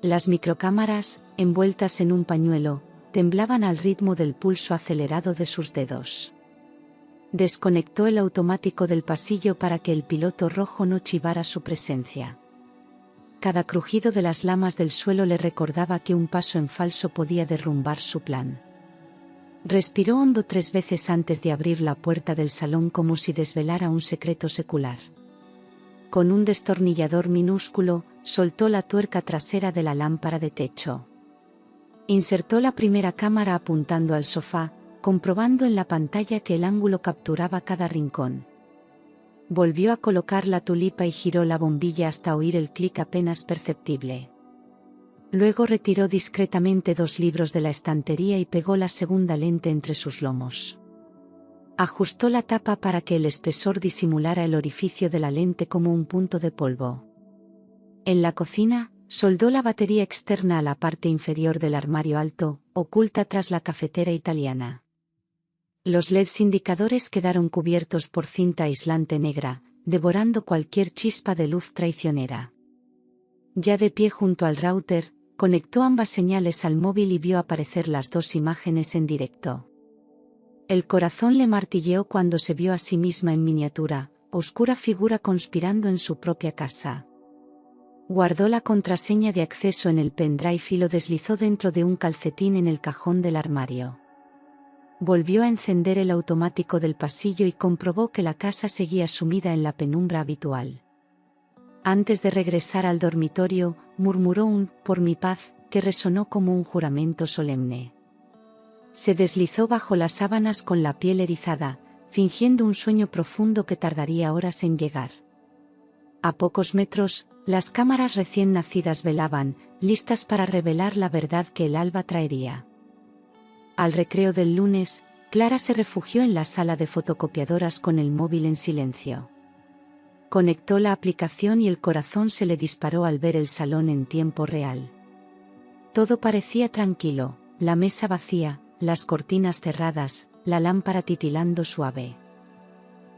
Las microcámaras, envueltas en un pañuelo, temblaban al ritmo del pulso acelerado de sus dedos. Desconectó el automático del pasillo para que el piloto rojo no chivara su presencia. Cada crujido de las lamas del suelo le recordaba que un paso en falso podía derrumbar su plan. Respiró hondo 3 veces antes de abrir la puerta del salón como si desvelara un secreto secular. Con un destornillador minúsculo, soltó la tuerca trasera de la lámpara de techo. Insertó la primera cámara apuntando al sofá, comprobando en la pantalla que el ángulo capturaba cada rincón. Volvió a colocar la tulipa y giró la bombilla hasta oír el clic apenas perceptible. Luego retiró discretamente 2 libros de la estantería y pegó la segunda lente entre sus lomos. Ajustó la tapa para que el espesor disimulara el orificio de la lente como un punto de polvo. En la cocina, soldó la batería externa a la parte inferior del armario alto, oculta tras la cafetera italiana. Los LEDs indicadores quedaron cubiertos por cinta aislante negra, devorando cualquier chispa de luz traicionera. Ya de pie junto al router, conectó ambas señales al móvil y vio aparecer las 2 imágenes en directo. El corazón le martilleó cuando se vio a sí misma en miniatura, oscura figura conspirando en su propia casa. Guardó la contraseña de acceso en el pendrive y lo deslizó dentro de un calcetín en el cajón del armario. Volvió a encender el automático del pasillo y comprobó que la casa seguía sumida en la penumbra habitual. Antes de regresar al dormitorio, murmuró un «por mi paz», que resonó como un juramento solemne. Se deslizó bajo las sábanas con la piel erizada, fingiendo un sueño profundo que tardaría horas en llegar. A pocos metros, las cámaras recién nacidas velaban, listas para revelar la verdad que el alba traería. Al recreo del lunes, Clara se refugió en la sala de fotocopiadoras con el móvil en silencio. Conectó la aplicación y el corazón se le disparó al ver el salón en tiempo real. Todo parecía tranquilo, la mesa vacía, las cortinas cerradas, la lámpara titilando suave.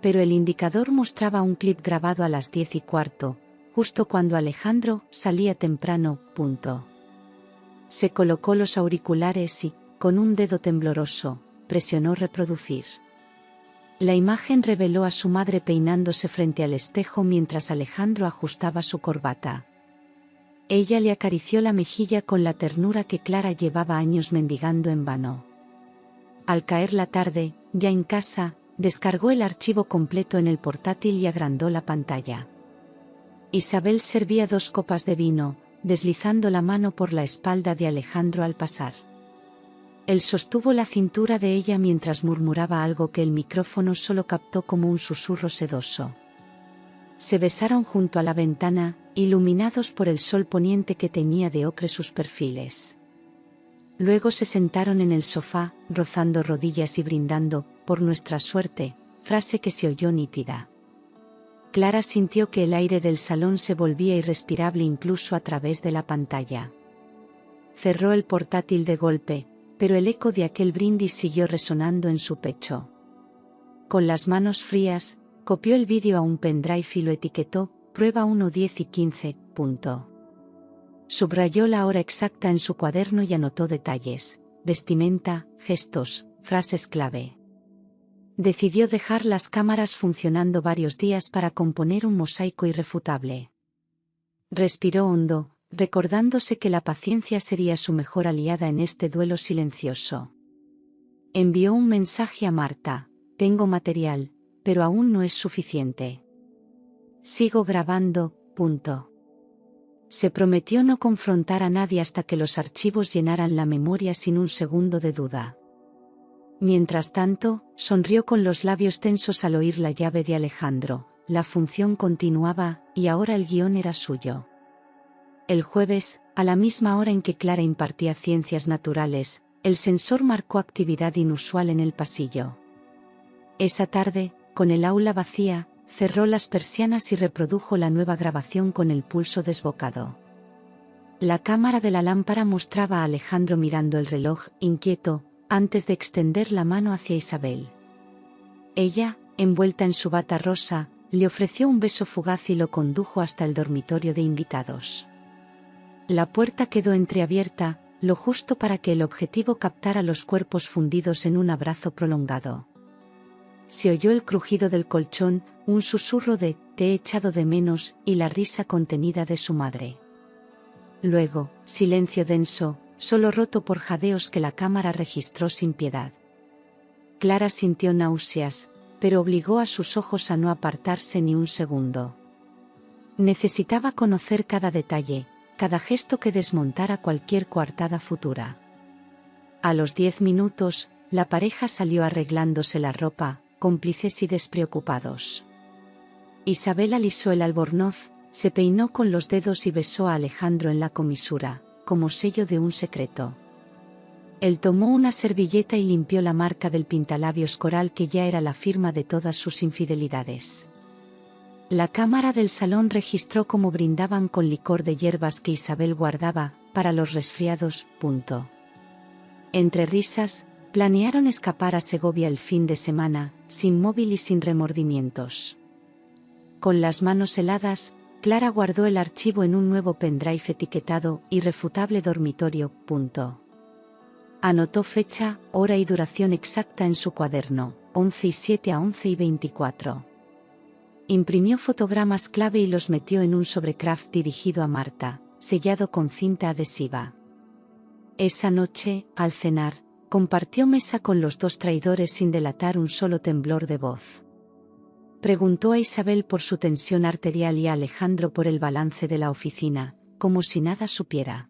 Pero el indicador mostraba un clip grabado a las 10:15, justo cuando Alejandro salía temprano. Se colocó los auriculares y, con un dedo tembloroso, presionó reproducir. La imagen reveló a su madre peinándose frente al espejo mientras Alejandro ajustaba su corbata. Ella le acarició la mejilla con la ternura que Clara llevaba años mendigando en vano. Al caer la tarde, ya en casa, descargó el archivo completo en el portátil y agrandó la pantalla. Isabel servía 2 copas de vino, deslizando la mano por la espalda de Alejandro al pasar. Él sostuvo la cintura de ella mientras murmuraba algo que el micrófono solo captó como un susurro sedoso. Se besaron junto a la ventana, iluminados por el sol poniente que teñía de ocre sus perfiles. Luego se sentaron en el sofá, rozando rodillas y brindando, por nuestra suerte, frase que se oyó nítida. Clara sintió que el aire del salón se volvía irrespirable incluso a través de la pantalla. Cerró el portátil de golpe, pero el eco de aquel brindis siguió resonando en su pecho. Con las manos frías, copió el vídeo a un pendrive y lo etiquetó, prueba 1, 10 y 15. Subrayó la hora exacta en su cuaderno y anotó detalles, vestimenta, gestos, frases clave. Decidió dejar las cámaras funcionando varios días para componer un mosaico irrefutable. Respiró hondo, recordándose que la paciencia sería su mejor aliada en este duelo silencioso. Envió un mensaje a Marta: tengo material, pero aún no es suficiente. Sigo grabando. Se prometió no confrontar a nadie hasta que los archivos llenaran la memoria sin un segundo de duda. Mientras tanto, sonrió con los labios tensos al oír la llave de Alejandro. La función continuaba, y ahora el guión era suyo. El jueves, a la misma hora en que Clara impartía ciencias naturales, el sensor marcó actividad inusual en el pasillo. Esa tarde, con el aula vacía, cerró las persianas y reprodujo la nueva grabación con el pulso desbocado. La cámara de la lámpara mostraba a Alejandro mirando el reloj, inquieto, antes de extender la mano hacia Isabel. Ella, envuelta en su bata rosa, le ofreció un beso fugaz y lo condujo hasta el dormitorio de invitados. La puerta quedó entreabierta, lo justo para que el objetivo captara los cuerpos fundidos en un abrazo prolongado. Se oyó el crujido del colchón, un susurro de «te he echado de menos» y la risa contenida de su madre. Luego, silencio denso, solo roto por jadeos que la cámara registró sin piedad. Clara sintió náuseas, pero obligó a sus ojos a no apartarse ni un segundo. Necesitaba conocer cada detalle, cada gesto que desmontara cualquier coartada futura. A los 10 minutos, la pareja salió arreglándose la ropa, cómplices y despreocupados. Isabel alisó el albornoz, se peinó con los dedos y besó a Alejandro en la comisura, como sello de un secreto. Él tomó una servilleta y limpió la marca del pintalabios coral que ya era la firma de todas sus infidelidades. La cámara del salón registró cómo brindaban con licor de hierbas que Isabel guardaba, para los resfriados. Entre risas, planearon escapar a Segovia el fin de semana, sin móvil y sin remordimientos. Con las manos heladas, Clara guardó el archivo en un nuevo pendrive etiquetado "Irrefutable dormitorio". Anotó fecha, hora y duración exacta en su cuaderno, 11:07 a 11:24. Imprimió fotogramas clave y los metió en un sobrecraft dirigido a Marta, sellado con cinta adhesiva. Esa noche, al cenar, compartió mesa con los dos traidores sin delatar un solo temblor de voz. Preguntó a Isabel por su tensión arterial y a Alejandro por el balance de la oficina, como si nada supiera.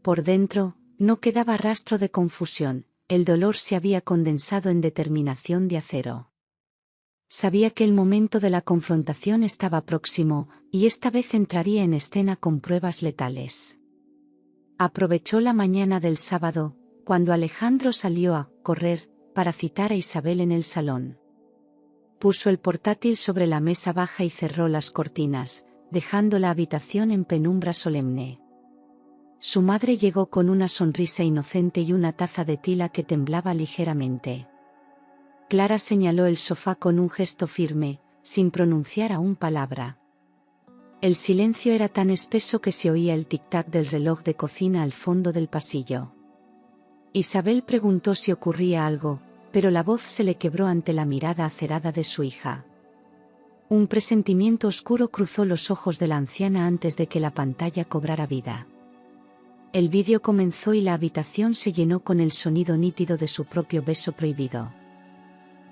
Por dentro, no quedaba rastro de confusión, el dolor se había condensado en determinación de acero. Sabía que el momento de la confrontación estaba próximo, y esta vez entraría en escena con pruebas letales. Aprovechó la mañana del sábado, cuando Alejandro salió a correr, para citar a Isabel en el salón. Puso el portátil sobre la mesa baja y cerró las cortinas, dejando la habitación en penumbra solemne. Su madre llegó con una sonrisa inocente y una taza de tila que temblaba ligeramente. Clara señaló el sofá con un gesto firme, sin pronunciar aún palabra. El silencio era tan espeso que se oía el tic-tac del reloj de cocina al fondo del pasillo. Isabel preguntó si ocurría algo, pero la voz se le quebró ante la mirada acerada de su hija. Un presentimiento oscuro cruzó los ojos de la anciana antes de que la pantalla cobrara vida. El vídeo comenzó y la habitación se llenó con el sonido nítido de su propio beso prohibido.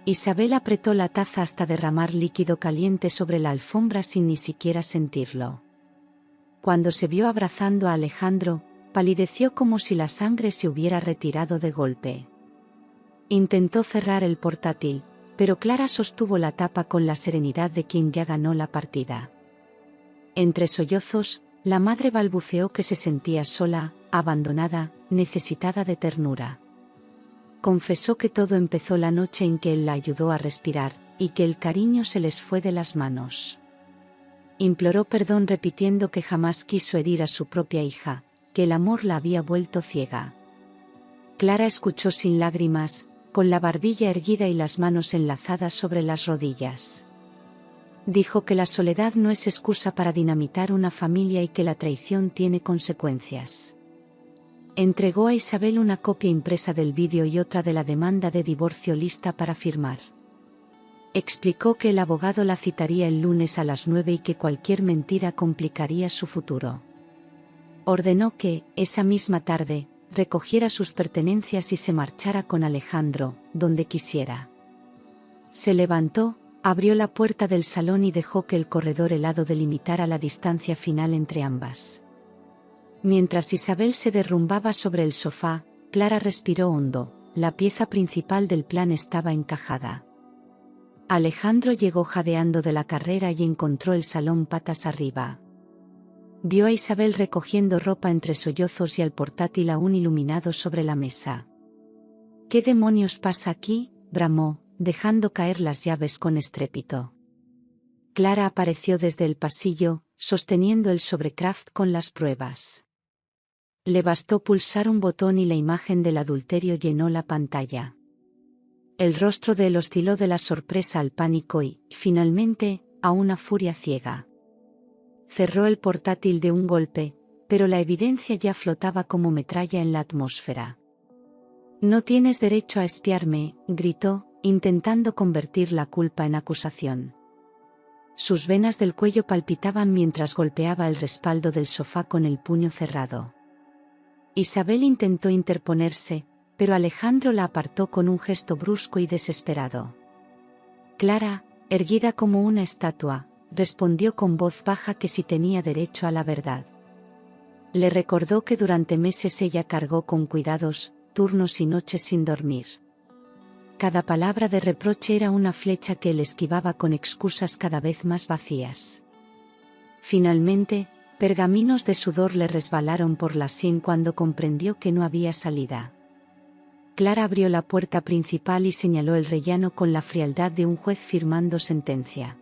Isabel apretó la taza hasta derramar líquido caliente sobre la alfombra sin ni siquiera sentirlo. Cuando se vio abrazando a Alejandro, palideció como si la sangre se hubiera retirado de golpe. Intentó cerrar el portátil, pero Clara sostuvo la tapa con la serenidad de quien ya ganó la partida. Entre sollozos, la madre balbuceó que se sentía sola, abandonada, necesitada de ternura. Confesó que todo empezó la noche en que él la ayudó a respirar, y que el cariño se les fue de las manos. Imploró perdón repitiendo que jamás quiso herir a su propia hija, que el amor la había vuelto ciega. Clara escuchó sin lágrimas, con la barbilla erguida y las manos enlazadas sobre las rodillas. Dijo que la soledad no es excusa para dinamitar una familia y que la traición tiene consecuencias. Entregó a Isabel una copia impresa del vídeo y otra de la demanda de divorcio lista para firmar. Explicó que el abogado la citaría el lunes a las 9 y que cualquier mentira complicaría su futuro. Ordenó que, esa misma tarde, recogiera sus pertenencias y se marchara con Alejandro, donde quisiera. Se levantó, abrió la puerta del salón y dejó que el corredor helado delimitara la distancia final entre ambas. Mientras Isabel se derrumbaba sobre el sofá, Clara respiró hondo, la pieza principal del plan estaba encajada. Alejandro llegó jadeando de la carrera y encontró el salón patas arriba. Vio a Isabel recogiendo ropa entre sollozos y al portátil aún iluminado sobre la mesa. ¿Qué demonios pasa aquí?, bramó, dejando caer las llaves con estrépito. Clara apareció desde el pasillo, sosteniendo el sobrecraft con las pruebas. Le bastó pulsar un botón y la imagen del adulterio llenó la pantalla. El rostro de él osciló de la sorpresa al pánico y, finalmente, a una furia ciega. Cerró el portátil de un golpe, pero la evidencia ya flotaba como metralla en la atmósfera. «No tienes derecho a espiarme», gritó, intentando convertir la culpa en acusación. Sus venas del cuello palpitaban mientras golpeaba el respaldo del sofá con el puño cerrado. Isabel intentó interponerse, pero Alejandro la apartó con un gesto brusco y desesperado. Clara, erguida como una estatua, respondió con voz baja que sí tenía derecho a la verdad. Le recordó que durante meses ella cargó con cuidados, turnos y noches sin dormir. Cada palabra de reproche era una flecha que él esquivaba con excusas cada vez más vacías. Finalmente, pergaminos de sudor le resbalaron por la sien cuando comprendió que no había salida. Clara abrió la puerta principal y señaló el rellano con la frialdad de un juez firmando sentencia.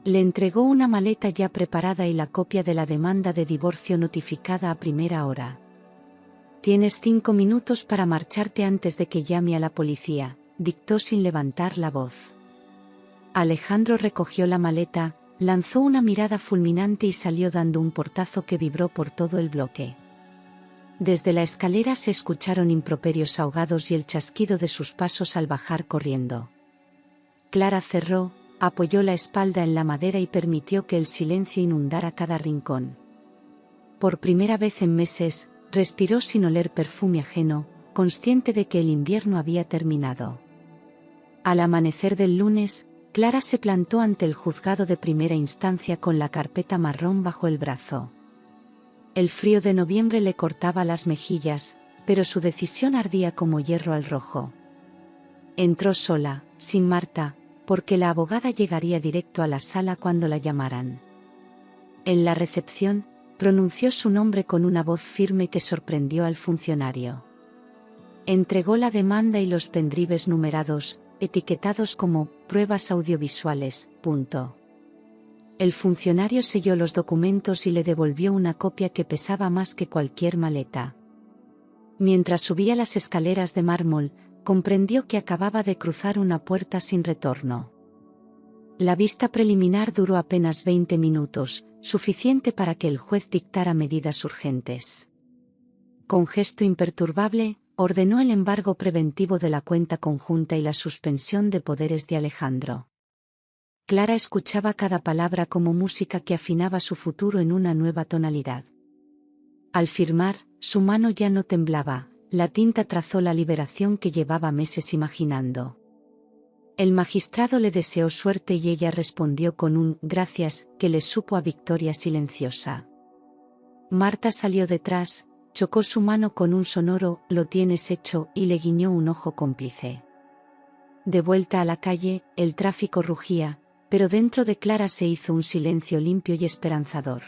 Le entregó una maleta ya preparada y la copia de la demanda de divorcio notificada a primera hora. «Tienes 5 minutos para marcharte antes de que llame a la policía», dictó sin levantar la voz. Alejandro recogió la maleta, lanzó una mirada fulminante y salió dando un portazo que vibró por todo el bloque. Desde la escalera se escucharon improperios ahogados y el chasquido de sus pasos al bajar corriendo. Clara cerró, apoyó la espalda en la madera y permitió que el silencio inundara cada rincón. Por primera vez en meses, respiró sin oler perfume ajeno, consciente de que el invierno había terminado. Al amanecer del lunes, Clara se plantó ante el juzgado de primera instancia con la carpeta marrón bajo el brazo. El frío de noviembre le cortaba las mejillas, pero su decisión ardía como hierro al rojo. Entró sola, sin Marta, porque la abogada llegaría directo a la sala cuando la llamaran. En la recepción, pronunció su nombre con una voz firme que sorprendió al funcionario. Entregó la demanda y los pendrives numerados, etiquetados como «pruebas audiovisuales». El funcionario selló los documentos y le devolvió una copia que pesaba más que cualquier maleta. Mientras subía las escaleras de mármol, comprendió que acababa de cruzar una puerta sin retorno. La vista preliminar duró apenas 20 minutos, suficiente para que el juez dictara medidas urgentes. Con gesto imperturbable, ordenó el embargo preventivo de la cuenta conjunta y la suspensión de poderes de Alejandro. Clara escuchaba cada palabra como música que afinaba su futuro en una nueva tonalidad. Al firmar, su mano ya no temblaba, la tinta trazó la liberación que llevaba meses imaginando. El magistrado le deseó suerte y ella respondió con un «gracias» que le supo a victoria silenciosa. Marta salió detrás, chocó su mano con un sonoro «lo tienes hecho» y le guiñó un ojo cómplice. De vuelta a la calle, el tráfico rugía, pero dentro de Clara se hizo un silencio limpio y esperanzador.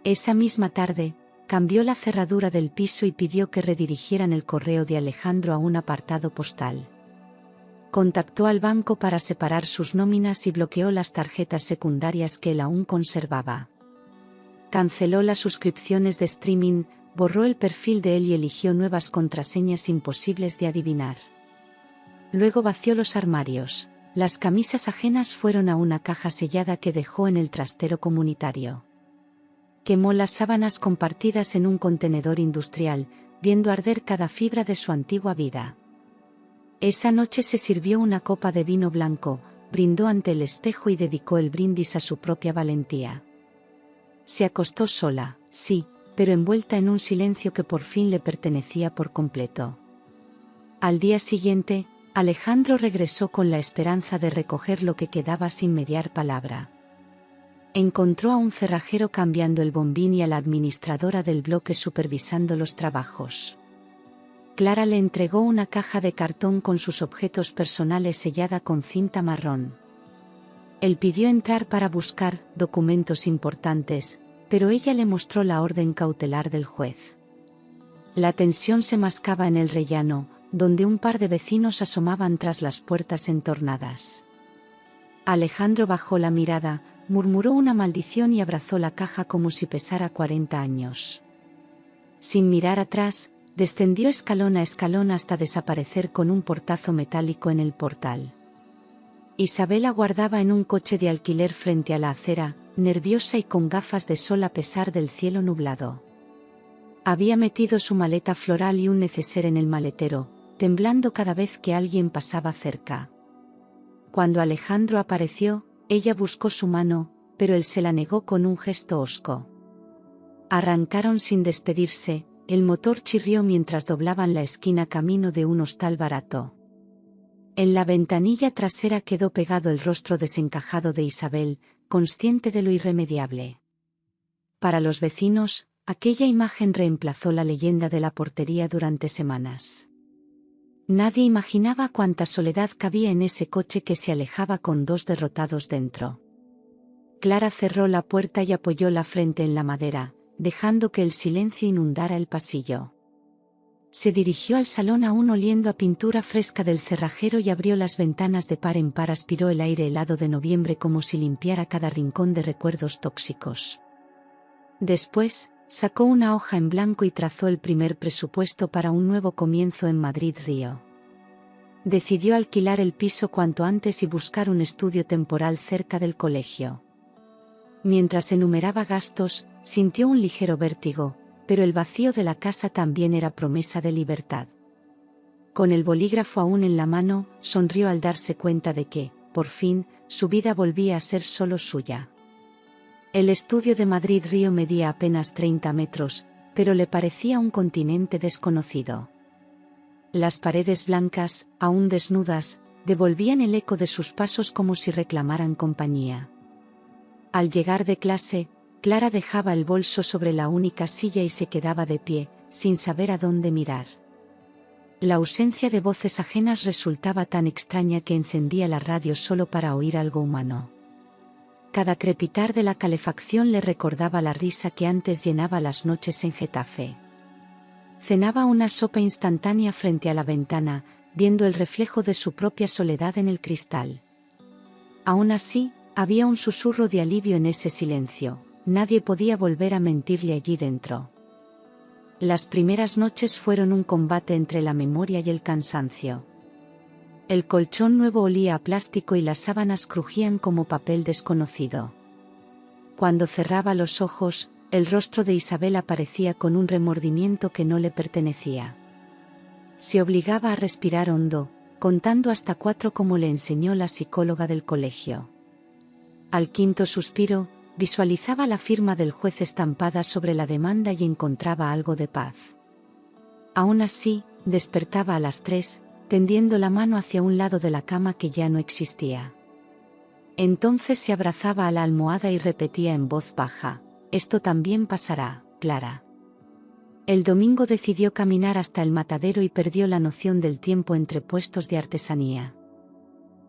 Esa misma tarde, cambió la cerradura del piso y pidió que redirigieran el correo de Alejandro a un apartado postal. Contactó al banco para separar sus nóminas y bloqueó las tarjetas secundarias que él aún conservaba. Canceló las suscripciones de streaming, borró el perfil de él y eligió nuevas contraseñas imposibles de adivinar. Luego vació los armarios. Las camisas ajenas fueron a una caja sellada que dejó en el trastero comunitario. Quemó las sábanas compartidas en un contenedor industrial, viendo arder cada fibra de su antigua vida. Esa noche se sirvió una copa de vino blanco, brindó ante el espejo y dedicó el brindis a su propia valentía. Se acostó sola, sí, pero envuelta en un silencio que por fin le pertenecía por completo. Al día siguiente, Alejandro regresó con la esperanza de recoger lo que quedaba sin mediar palabra. Encontró a un cerrajero cambiando el bombín y a la administradora del bloque supervisando los trabajos. Clara le entregó una caja de cartón con sus objetos personales sellada con cinta marrón. Él pidió entrar para buscar documentos importantes, pero ella le mostró la orden cautelar del juez. La tensión se mascaba en el rellano, donde un par de vecinos asomaban tras las puertas entornadas. Alejandro bajó la mirada, murmuró una maldición y abrazó la caja como si pesara 40 años. Sin mirar atrás, descendió escalón a escalón hasta desaparecer con un portazo metálico en el portal. Isabel aguardaba en un coche de alquiler frente a la acera, nerviosa y con gafas de sol a pesar del cielo nublado. Había metido su maleta floral y un neceser en el maletero, temblando cada vez que alguien pasaba cerca. Cuando Alejandro apareció, ella buscó su mano, pero él se la negó con un gesto hosco. Arrancaron sin despedirse. El motor chirrió mientras doblaban la esquina camino de un hostal barato. En la ventanilla trasera quedó pegado el rostro desencajado de Isabel, consciente de lo irremediable. Para los vecinos, aquella imagen reemplazó la leyenda de la portería durante semanas. Nadie imaginaba cuánta soledad cabía en ese coche que se alejaba con 2 derrotados dentro. Clara cerró la puerta y apoyó la frente en la madera, dejando que el silencio inundara el pasillo. Se dirigió al salón aún oliendo a pintura fresca del cerrajero y abrió las ventanas de par en par. Aspiró el aire helado de noviembre como si limpiara cada rincón de recuerdos tóxicos. Después, sacó una hoja en blanco y trazó el primer presupuesto para un nuevo comienzo en Madrid Río. Decidió alquilar el piso cuanto antes y buscar un estudio temporal cerca del colegio. Mientras enumeraba gastos, sintió un ligero vértigo, pero el vacío de la casa también era promesa de libertad. Con el bolígrafo aún en la mano, sonrió al darse cuenta de que, por fin, su vida volvía a ser solo suya. El estudio de Madrid Río medía apenas 30 metros, pero le parecía un continente desconocido. Las paredes blancas, aún desnudas, devolvían el eco de sus pasos como si reclamaran compañía. Al llegar de clase, Clara dejaba el bolso sobre la única silla y se quedaba de pie, sin saber a dónde mirar. La ausencia de voces ajenas resultaba tan extraña que encendía la radio solo para oír algo humano. Cada crepitar de la calefacción le recordaba la risa que antes llenaba las noches en Getafe. Cenaba una sopa instantánea frente a la ventana, viendo el reflejo de su propia soledad en el cristal. Aún así, había un susurro de alivio en ese silencio. Nadie podía volver a mentirle allí dentro. Las primeras noches fueron un combate entre la memoria y el cansancio. El colchón nuevo olía a plástico y las sábanas crujían como papel desconocido. Cuando cerraba los ojos, el rostro de Isabel aparecía con un remordimiento que no le pertenecía. Se obligaba a respirar hondo, contando hasta 4 como le enseñó la psicóloga del colegio. Al quinto suspiro, visualizaba la firma del juez estampada sobre la demanda y encontraba algo de paz. Aún así, despertaba a las 3, tendiendo la mano hacia un lado de la cama que ya no existía. Entonces se abrazaba a la almohada y repetía en voz baja: «Esto también pasará, Clara». El domingo decidió caminar hasta el matadero y perdió la noción del tiempo entre puestos de artesanía.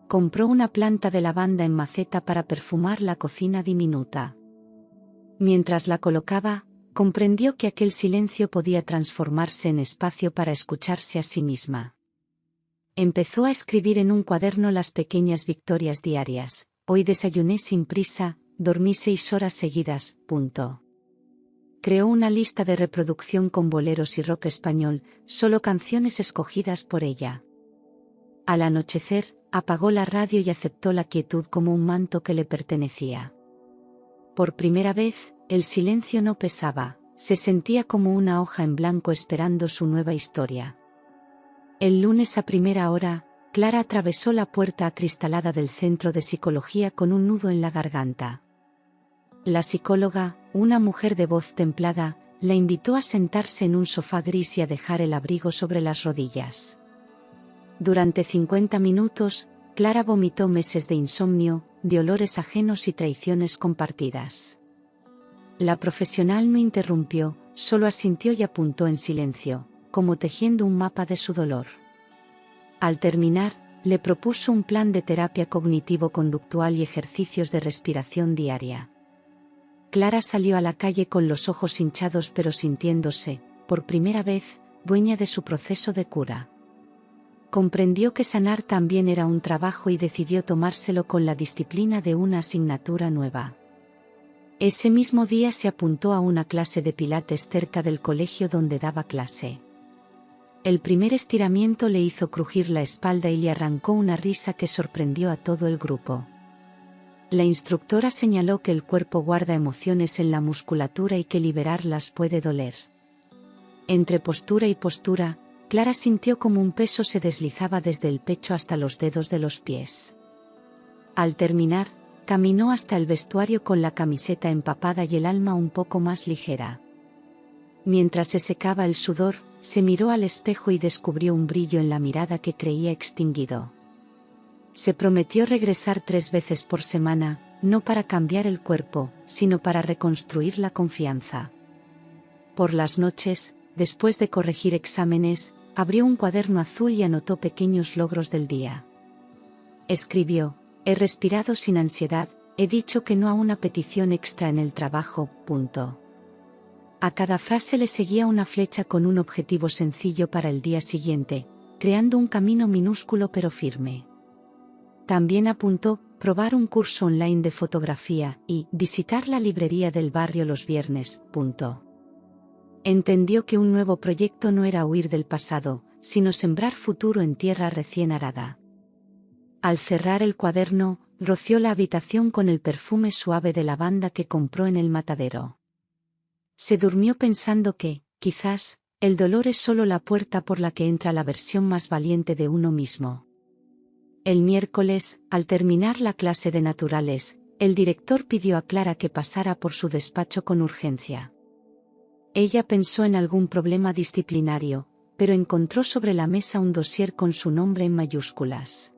Compró una planta de lavanda en maceta para perfumar la cocina diminuta. Mientras la colocaba, comprendió que aquel silencio podía transformarse en espacio para escucharse a sí misma. Empezó a escribir en un cuaderno las pequeñas victorias diarias: «Hoy desayuné sin prisa, dormí 6 horas seguidas, punto». Creó una lista de reproducción con boleros y rock español, solo canciones escogidas por ella. Al anochecer, apagó la radio y aceptó la quietud como un manto que le pertenecía. Por primera vez, el silencio no pesaba, se sentía como una hoja en blanco esperando su nueva historia. El lunes a primera hora, Clara atravesó la puerta acristalada del centro de psicología con un nudo en la garganta. La psicóloga, una mujer de voz templada, la invitó a sentarse en un sofá gris y a dejar el abrigo sobre las rodillas. Durante 50 minutos, Clara vomitó meses de insomnio, de olores ajenos y traiciones compartidas. La profesional no interrumpió, solo asintió y apuntó en silencio, como tejiendo un mapa de su dolor. Al terminar, le propuso un plan de terapia cognitivo-conductual y ejercicios de respiración diaria. Clara salió a la calle con los ojos hinchados pero sintiéndose, por primera vez, dueña de su proceso de cura. Comprendió que sanar también era un trabajo y decidió tomárselo con la disciplina de una asignatura nueva. Ese mismo día se apuntó a una clase de pilates cerca del colegio donde daba clase. El primer estiramiento le hizo crujir la espalda y le arrancó una risa que sorprendió a todo el grupo. La instructora señaló que el cuerpo guarda emociones en la musculatura y que liberarlas puede doler. Entre postura y postura, Clara sintió como un peso se deslizaba desde el pecho hasta los dedos de los pies. Al terminar, caminó hasta el vestuario con la camiseta empapada y el alma un poco más ligera. Mientras se secaba el sudor, se miró al espejo y descubrió un brillo en la mirada que creía extinguido. Se prometió regresar 3 veces por semana, no para cambiar el cuerpo, sino para reconstruir la confianza. Por las noches, después de corregir exámenes, abrió un cuaderno azul y anotó pequeños logros del día. Escribió: he respirado sin ansiedad, he dicho que no a una petición extra en el trabajo. A cada frase le seguía una flecha con un objetivo sencillo para el día siguiente, creando un camino minúsculo pero firme. También apuntó: probar un curso online de fotografía y visitar la librería del barrio los viernes. Entendió que un nuevo proyecto no era huir del pasado, sino sembrar futuro en tierra recién arada. Al cerrar el cuaderno, roció la habitación con el perfume suave de lavanda que compró en el matadero. Se durmió pensando que, quizás, el dolor es solo la puerta por la que entra la versión más valiente de uno mismo. El miércoles, al terminar la clase de naturales, el director pidió a Clara que pasara por su despacho con urgencia. Ella pensó en algún problema disciplinario, pero encontró sobre la mesa un dossier con su nombre en mayúsculas.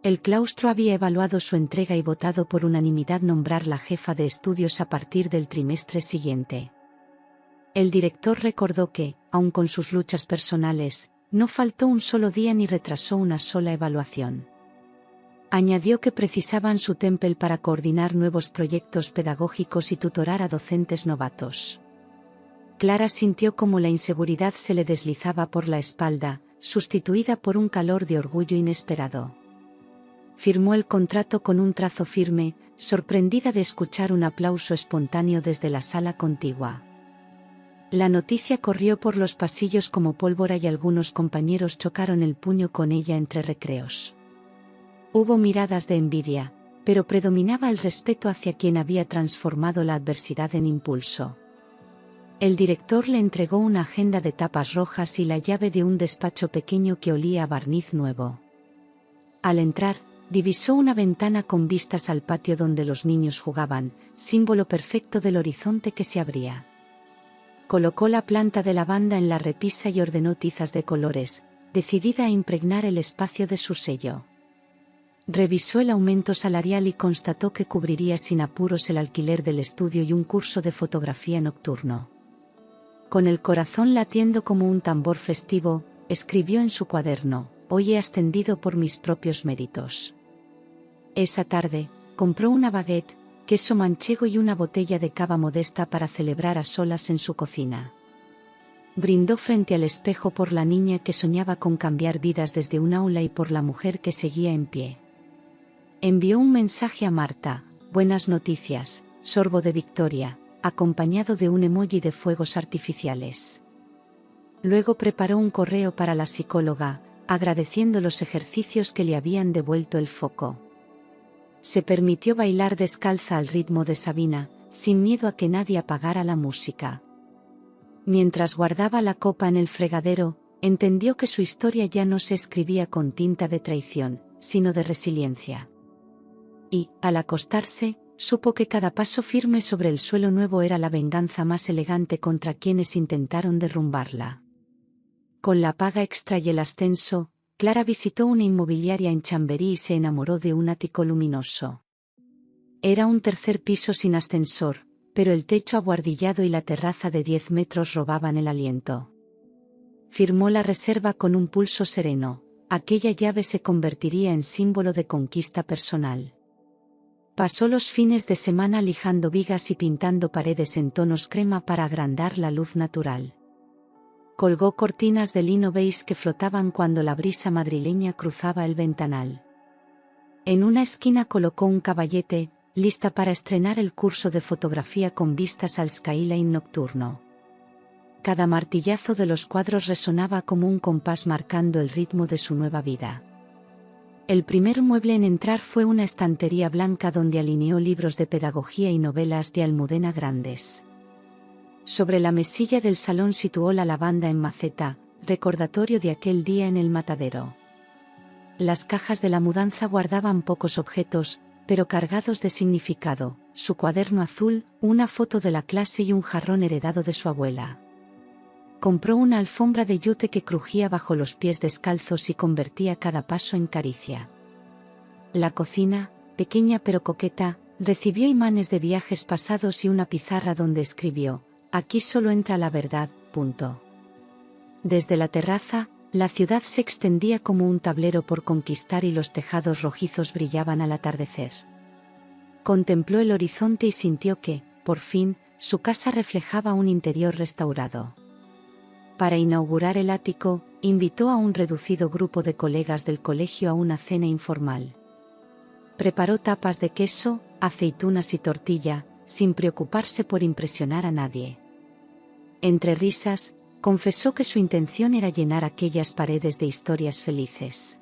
El claustro había evaluado su entrega y votado por unanimidad nombrarla jefa de estudios a partir del trimestre siguiente. El director recordó que, aun con sus luchas personales, no faltó un solo día ni retrasó una sola evaluación. Añadió que precisaban su Temple para coordinar nuevos proyectos pedagógicos y tutorar a docentes novatos. Clara sintió como la inseguridad se le deslizaba por la espalda, sustituida por un calor de orgullo inesperado. Firmó el contrato con un trazo firme, sorprendida de escuchar un aplauso espontáneo desde la sala contigua. La noticia corrió por los pasillos como pólvora y algunos compañeros chocaron el puño con ella entre recreos. Hubo miradas de envidia, pero predominaba el respeto hacia quien había transformado la adversidad en impulso. El director le entregó una agenda de tapas rojas y la llave de un despacho pequeño que olía a barniz nuevo. Al entrar, divisó una ventana con vistas al patio donde los niños jugaban, símbolo perfecto del horizonte que se abría. Colocó la planta de lavanda en la repisa y ordenó tizas de colores, decidida a impregnar el espacio de su sello. Revisó el aumento salarial y constató que cubriría sin apuros el alquiler del estudio y un curso de fotografía nocturno. Con el corazón latiendo como un tambor festivo, escribió en su cuaderno: hoy he ascendido por mis propios méritos. Esa tarde, compró una baguette, queso manchego y una botella de cava modesta para celebrar a solas en su cocina. Brindó frente al espejo por la niña que soñaba con cambiar vidas desde un aula y por la mujer que seguía en pie. Envió un mensaje a Marta: buenas noticias, sorbo de victoria, acompañado de un emoji de fuegos artificiales. Luego preparó un correo para la psicóloga, agradeciendo los ejercicios que le habían devuelto el foco. Se permitió bailar descalza al ritmo de Sabina, sin miedo a que nadie apagara la música. Mientras guardaba la copa en el fregadero, entendió que su historia ya no se escribía con tinta de traición, sino de resiliencia. Y, al acostarse, supo que cada paso firme sobre el suelo nuevo era la venganza más elegante contra quienes intentaron derrumbarla. Con la paga extra y el ascenso, Clara visitó una inmobiliaria en Chamberí y se enamoró de un ático luminoso. Era un tercer piso sin ascensor, pero el techo abuhardillado y la terraza de 10 metros robaban el aliento. Firmó la reserva con un pulso sereno: aquella llave se convertiría en símbolo de conquista personal. Pasó los fines de semana lijando vigas y pintando paredes en tonos crema para agrandar la luz natural. Colgó cortinas de lino beige que flotaban cuando la brisa madrileña cruzaba el ventanal. En una esquina colocó un caballete, lista para estrenar el curso de fotografía con vistas al skyline nocturno. Cada martillazo de los cuadros resonaba como un compás marcando el ritmo de su nueva vida. El primer mueble en entrar fue una estantería blanca donde alineó libros de pedagogía y novelas de Almudena Grandes. Sobre la mesilla del salón situó la lavanda en maceta, recordatorio de aquel día en el matadero. Las cajas de la mudanza guardaban pocos objetos, pero cargados de significado: su cuaderno azul, una foto de la clase y un jarrón heredado de su abuela. Compró una alfombra de yute que crujía bajo los pies descalzos y convertía cada paso en caricia. La cocina, pequeña pero coqueta, recibió imanes de viajes pasados y una pizarra donde escribió: aquí solo entra la verdad. Desde la terraza, la ciudad se extendía como un tablero por conquistar y los tejados rojizos brillaban al atardecer. Contempló el horizonte y sintió que, por fin, su casa reflejaba un interior restaurado. Para inaugurar el ático, invitó a un reducido grupo de colegas del colegio a una cena informal. Preparó tapas de queso, aceitunas y tortilla, sin preocuparse por impresionar a nadie. Entre risas, confesó que su intención era llenar aquellas paredes de historias felices.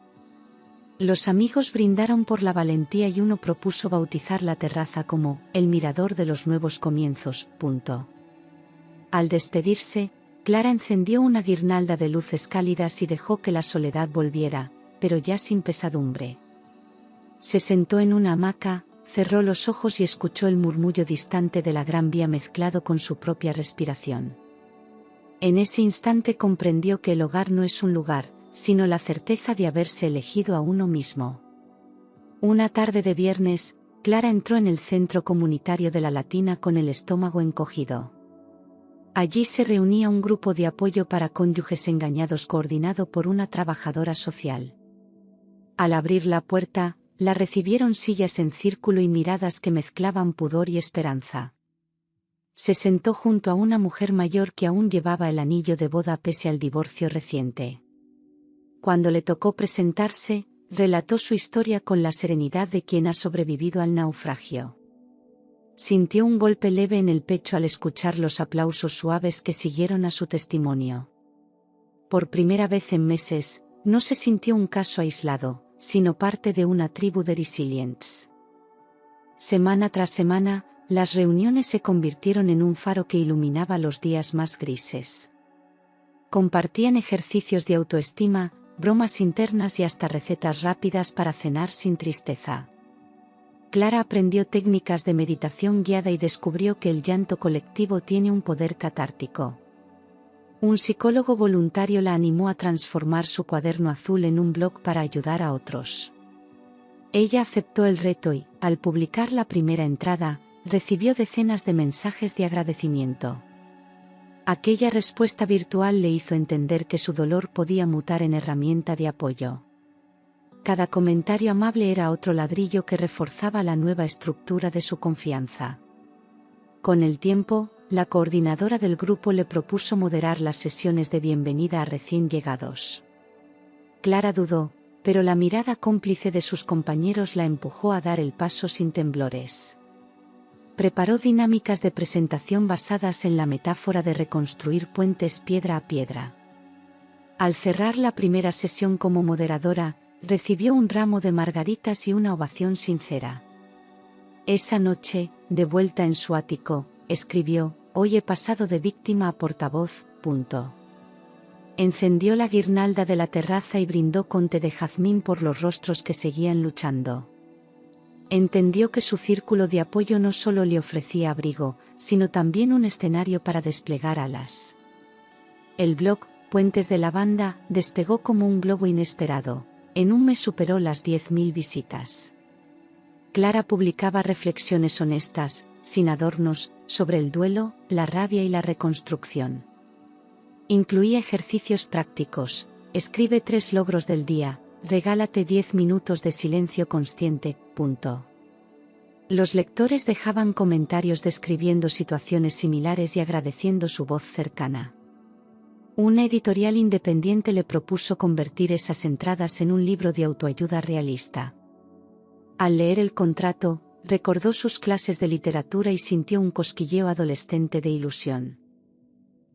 Los amigos brindaron por la valentía y uno propuso bautizar la terraza como «el mirador de los nuevos comienzos». Al despedirse, Clara encendió una guirnalda de luces cálidas y dejó que la soledad volviera, pero ya sin pesadumbre. Se sentó en una hamaca, cerró los ojos y escuchó el murmullo distante de la Gran Vía mezclado con su propia respiración. En ese instante comprendió que el hogar no es un lugar, sino la certeza de haberse elegido a uno mismo. Una tarde de viernes, Clara entró en el centro comunitario de la Latina con el estómago encogido. Allí se reunía un grupo de apoyo para cónyuges engañados coordinado por una trabajadora social. Al abrir la puerta, la recibieron sillas en círculo y miradas que mezclaban pudor y esperanza. Se sentó junto a una mujer mayor que aún llevaba el anillo de boda pese al divorcio reciente. Cuando le tocó presentarse, relató su historia con la serenidad de quien ha sobrevivido al naufragio. Sintió un golpe leve en el pecho al escuchar los aplausos suaves que siguieron a su testimonio. Por primera vez en meses, no se sintió un caso aislado, sino parte de una tribu de resilients. Semana tras semana, las reuniones se convirtieron en un faro que iluminaba los días más grises. Compartían ejercicios de autoestima, bromas internas y hasta recetas rápidas para cenar sin tristeza. Clara aprendió técnicas de meditación guiada y descubrió que el llanto colectivo tiene un poder catártico. Un psicólogo voluntario la animó a transformar su cuaderno azul en un blog para ayudar a otros. Ella aceptó el reto y, al publicar la primera entrada, recibió decenas de mensajes de agradecimiento. Aquella respuesta virtual le hizo entender que su dolor podía mutar en herramienta de apoyo. Cada comentario amable era otro ladrillo que reforzaba la nueva estructura de su confianza. Con el tiempo, la coordinadora del grupo le propuso moderar las sesiones de bienvenida a recién llegados. Clara dudó, pero la mirada cómplice de sus compañeros la empujó a dar el paso sin temblores. Preparó dinámicas de presentación basadas en la metáfora de reconstruir puentes piedra a piedra. Al cerrar la primera sesión como moderadora, recibió un ramo de margaritas y una ovación sincera. Esa noche, de vuelta en su ático, escribió: «Hoy he pasado de víctima a portavoz». Encendió la guirnalda de la terraza y brindó con té de jazmín por los rostros que seguían luchando. Entendió que su círculo de apoyo no solo le ofrecía abrigo, sino también un escenario para desplegar alas. El blog, Puentes de Lavanda, despegó como un globo inesperado. En un mes superó las 10.000 visitas. Clara publicaba reflexiones honestas, sin adornos, sobre el duelo, la rabia y la reconstrucción. Incluía ejercicios prácticos: escribe 3 logros del día, regálate 10 minutos de silencio consciente. Los lectores dejaban comentarios describiendo situaciones similares y agradeciendo su voz cercana. Una editorial independiente le propuso convertir esas entradas en un libro de autoayuda realista. Al leer el contrato, recordó sus clases de literatura y sintió un cosquilleo adolescente de ilusión.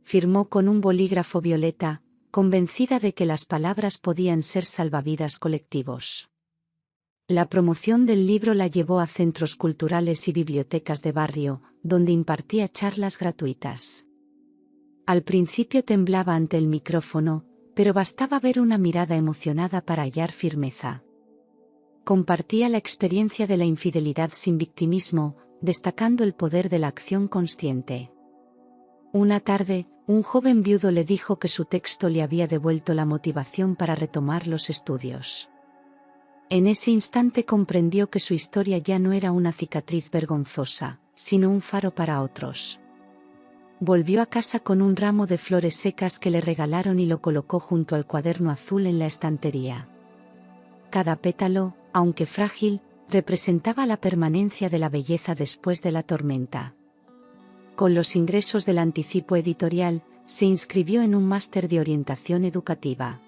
Firmó con un bolígrafo violeta, convencida de que las palabras podían ser salvavidas colectivos. La promoción del libro la llevó a centros culturales y bibliotecas de barrio, donde impartía charlas gratuitas. Al principio temblaba ante el micrófono, pero bastaba ver una mirada emocionada para hallar firmeza. Compartía la experiencia de la infidelidad sin victimismo, destacando el poder de la acción consciente. Una tarde, un joven viudo le dijo que su texto le había devuelto la motivación para retomar los estudios. En ese instante comprendió que su historia ya no era una cicatriz vergonzosa, sino un faro para otros. Volvió a casa con un ramo de flores secas que le regalaron y lo colocó junto al cuaderno azul en la estantería. Cada pétalo, aunque frágil, representaba la permanencia de la belleza después de la tormenta. Con los ingresos del anticipo editorial, se inscribió en un máster de orientación educativa.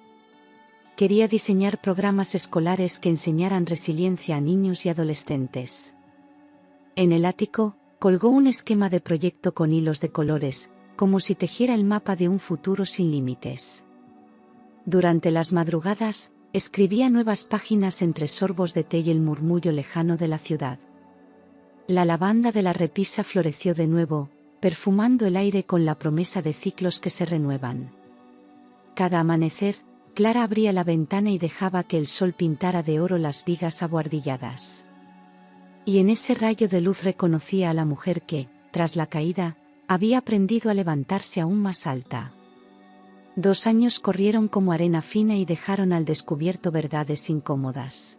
Quería diseñar programas escolares que enseñaran resiliencia a niños y adolescentes. En el ático, colgó un esquema de proyecto con hilos de colores, como si tejiera el mapa de un futuro sin límites. Durante las madrugadas, escribía nuevas páginas entre sorbos de té y el murmullo lejano de la ciudad. La lavanda de la repisa floreció de nuevo, perfumando el aire con la promesa de ciclos que se renuevan. Cada amanecer, Clara abría la ventana y dejaba que el sol pintara de oro las vigas abuhardilladas. Y en ese rayo de luz reconocía a la mujer que, tras la caída, había aprendido a levantarse aún más alta. 2 años corrieron como arena fina y dejaron al descubierto verdades incómodas.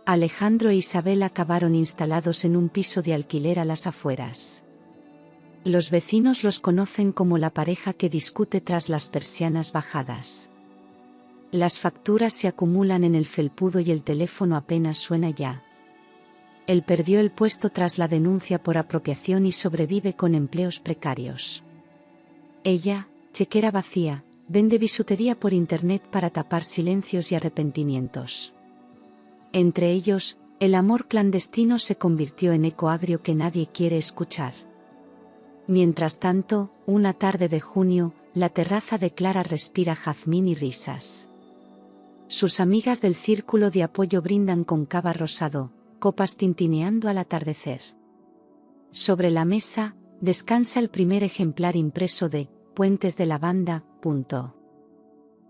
Alejandro e Isabel acabaron instalados en un piso de alquiler a las afueras. Los vecinos los conocen como la pareja que discute tras las persianas bajadas. Las facturas se acumulan en el felpudo y el teléfono apenas suena ya. Él perdió el puesto tras la denuncia por apropiación y sobrevive con empleos precarios. Ella, chequera vacía, vende bisutería por internet para tapar silencios y arrepentimientos. Entre ellos, el amor clandestino se convirtió en eco agrio que nadie quiere escuchar. Mientras tanto, una tarde de junio, la terraza de Clara respira jazmín y risas. Sus amigas del círculo de apoyo brindan con cava rosado, copas tintineando al atardecer. Sobre la mesa, descansa el primer ejemplar impreso de Puentes de lavanda.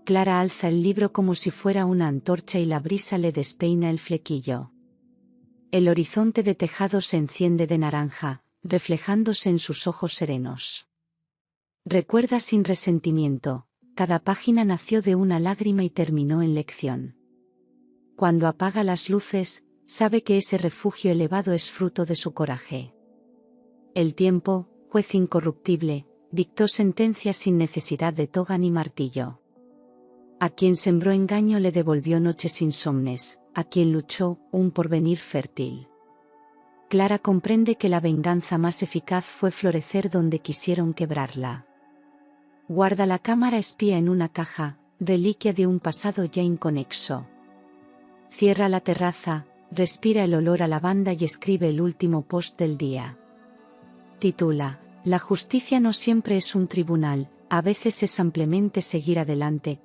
Clara alza el libro como si fuera una antorcha y la brisa le despeina el flequillo. El horizonte de tejado se enciende de naranja, reflejándose en sus ojos serenos. Recuerda sin resentimiento, cada página nació de una lágrima y terminó en lección. Cuando apaga las luces, sabe que ese refugio elevado es fruto de su coraje. El tiempo, juez incorruptible, dictó sentencias sin necesidad de toga ni martillo. A quien sembró engaño le devolvió noches insomnes, a quien luchó, un porvenir fértil. Clara comprende que la venganza más eficaz fue florecer donde quisieron quebrarla. Guarda la cámara espía en una caja, reliquia de un pasado ya inconexo. Cierra la terraza, respira el olor a lavanda y escribe el último post del día. Titula: La justicia no siempre es un tribunal, a veces es simplemente seguir adelante.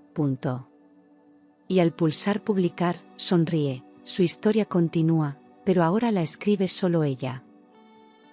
Y al pulsar publicar, sonríe, su historia continúa, pero ahora la escribe solo ella.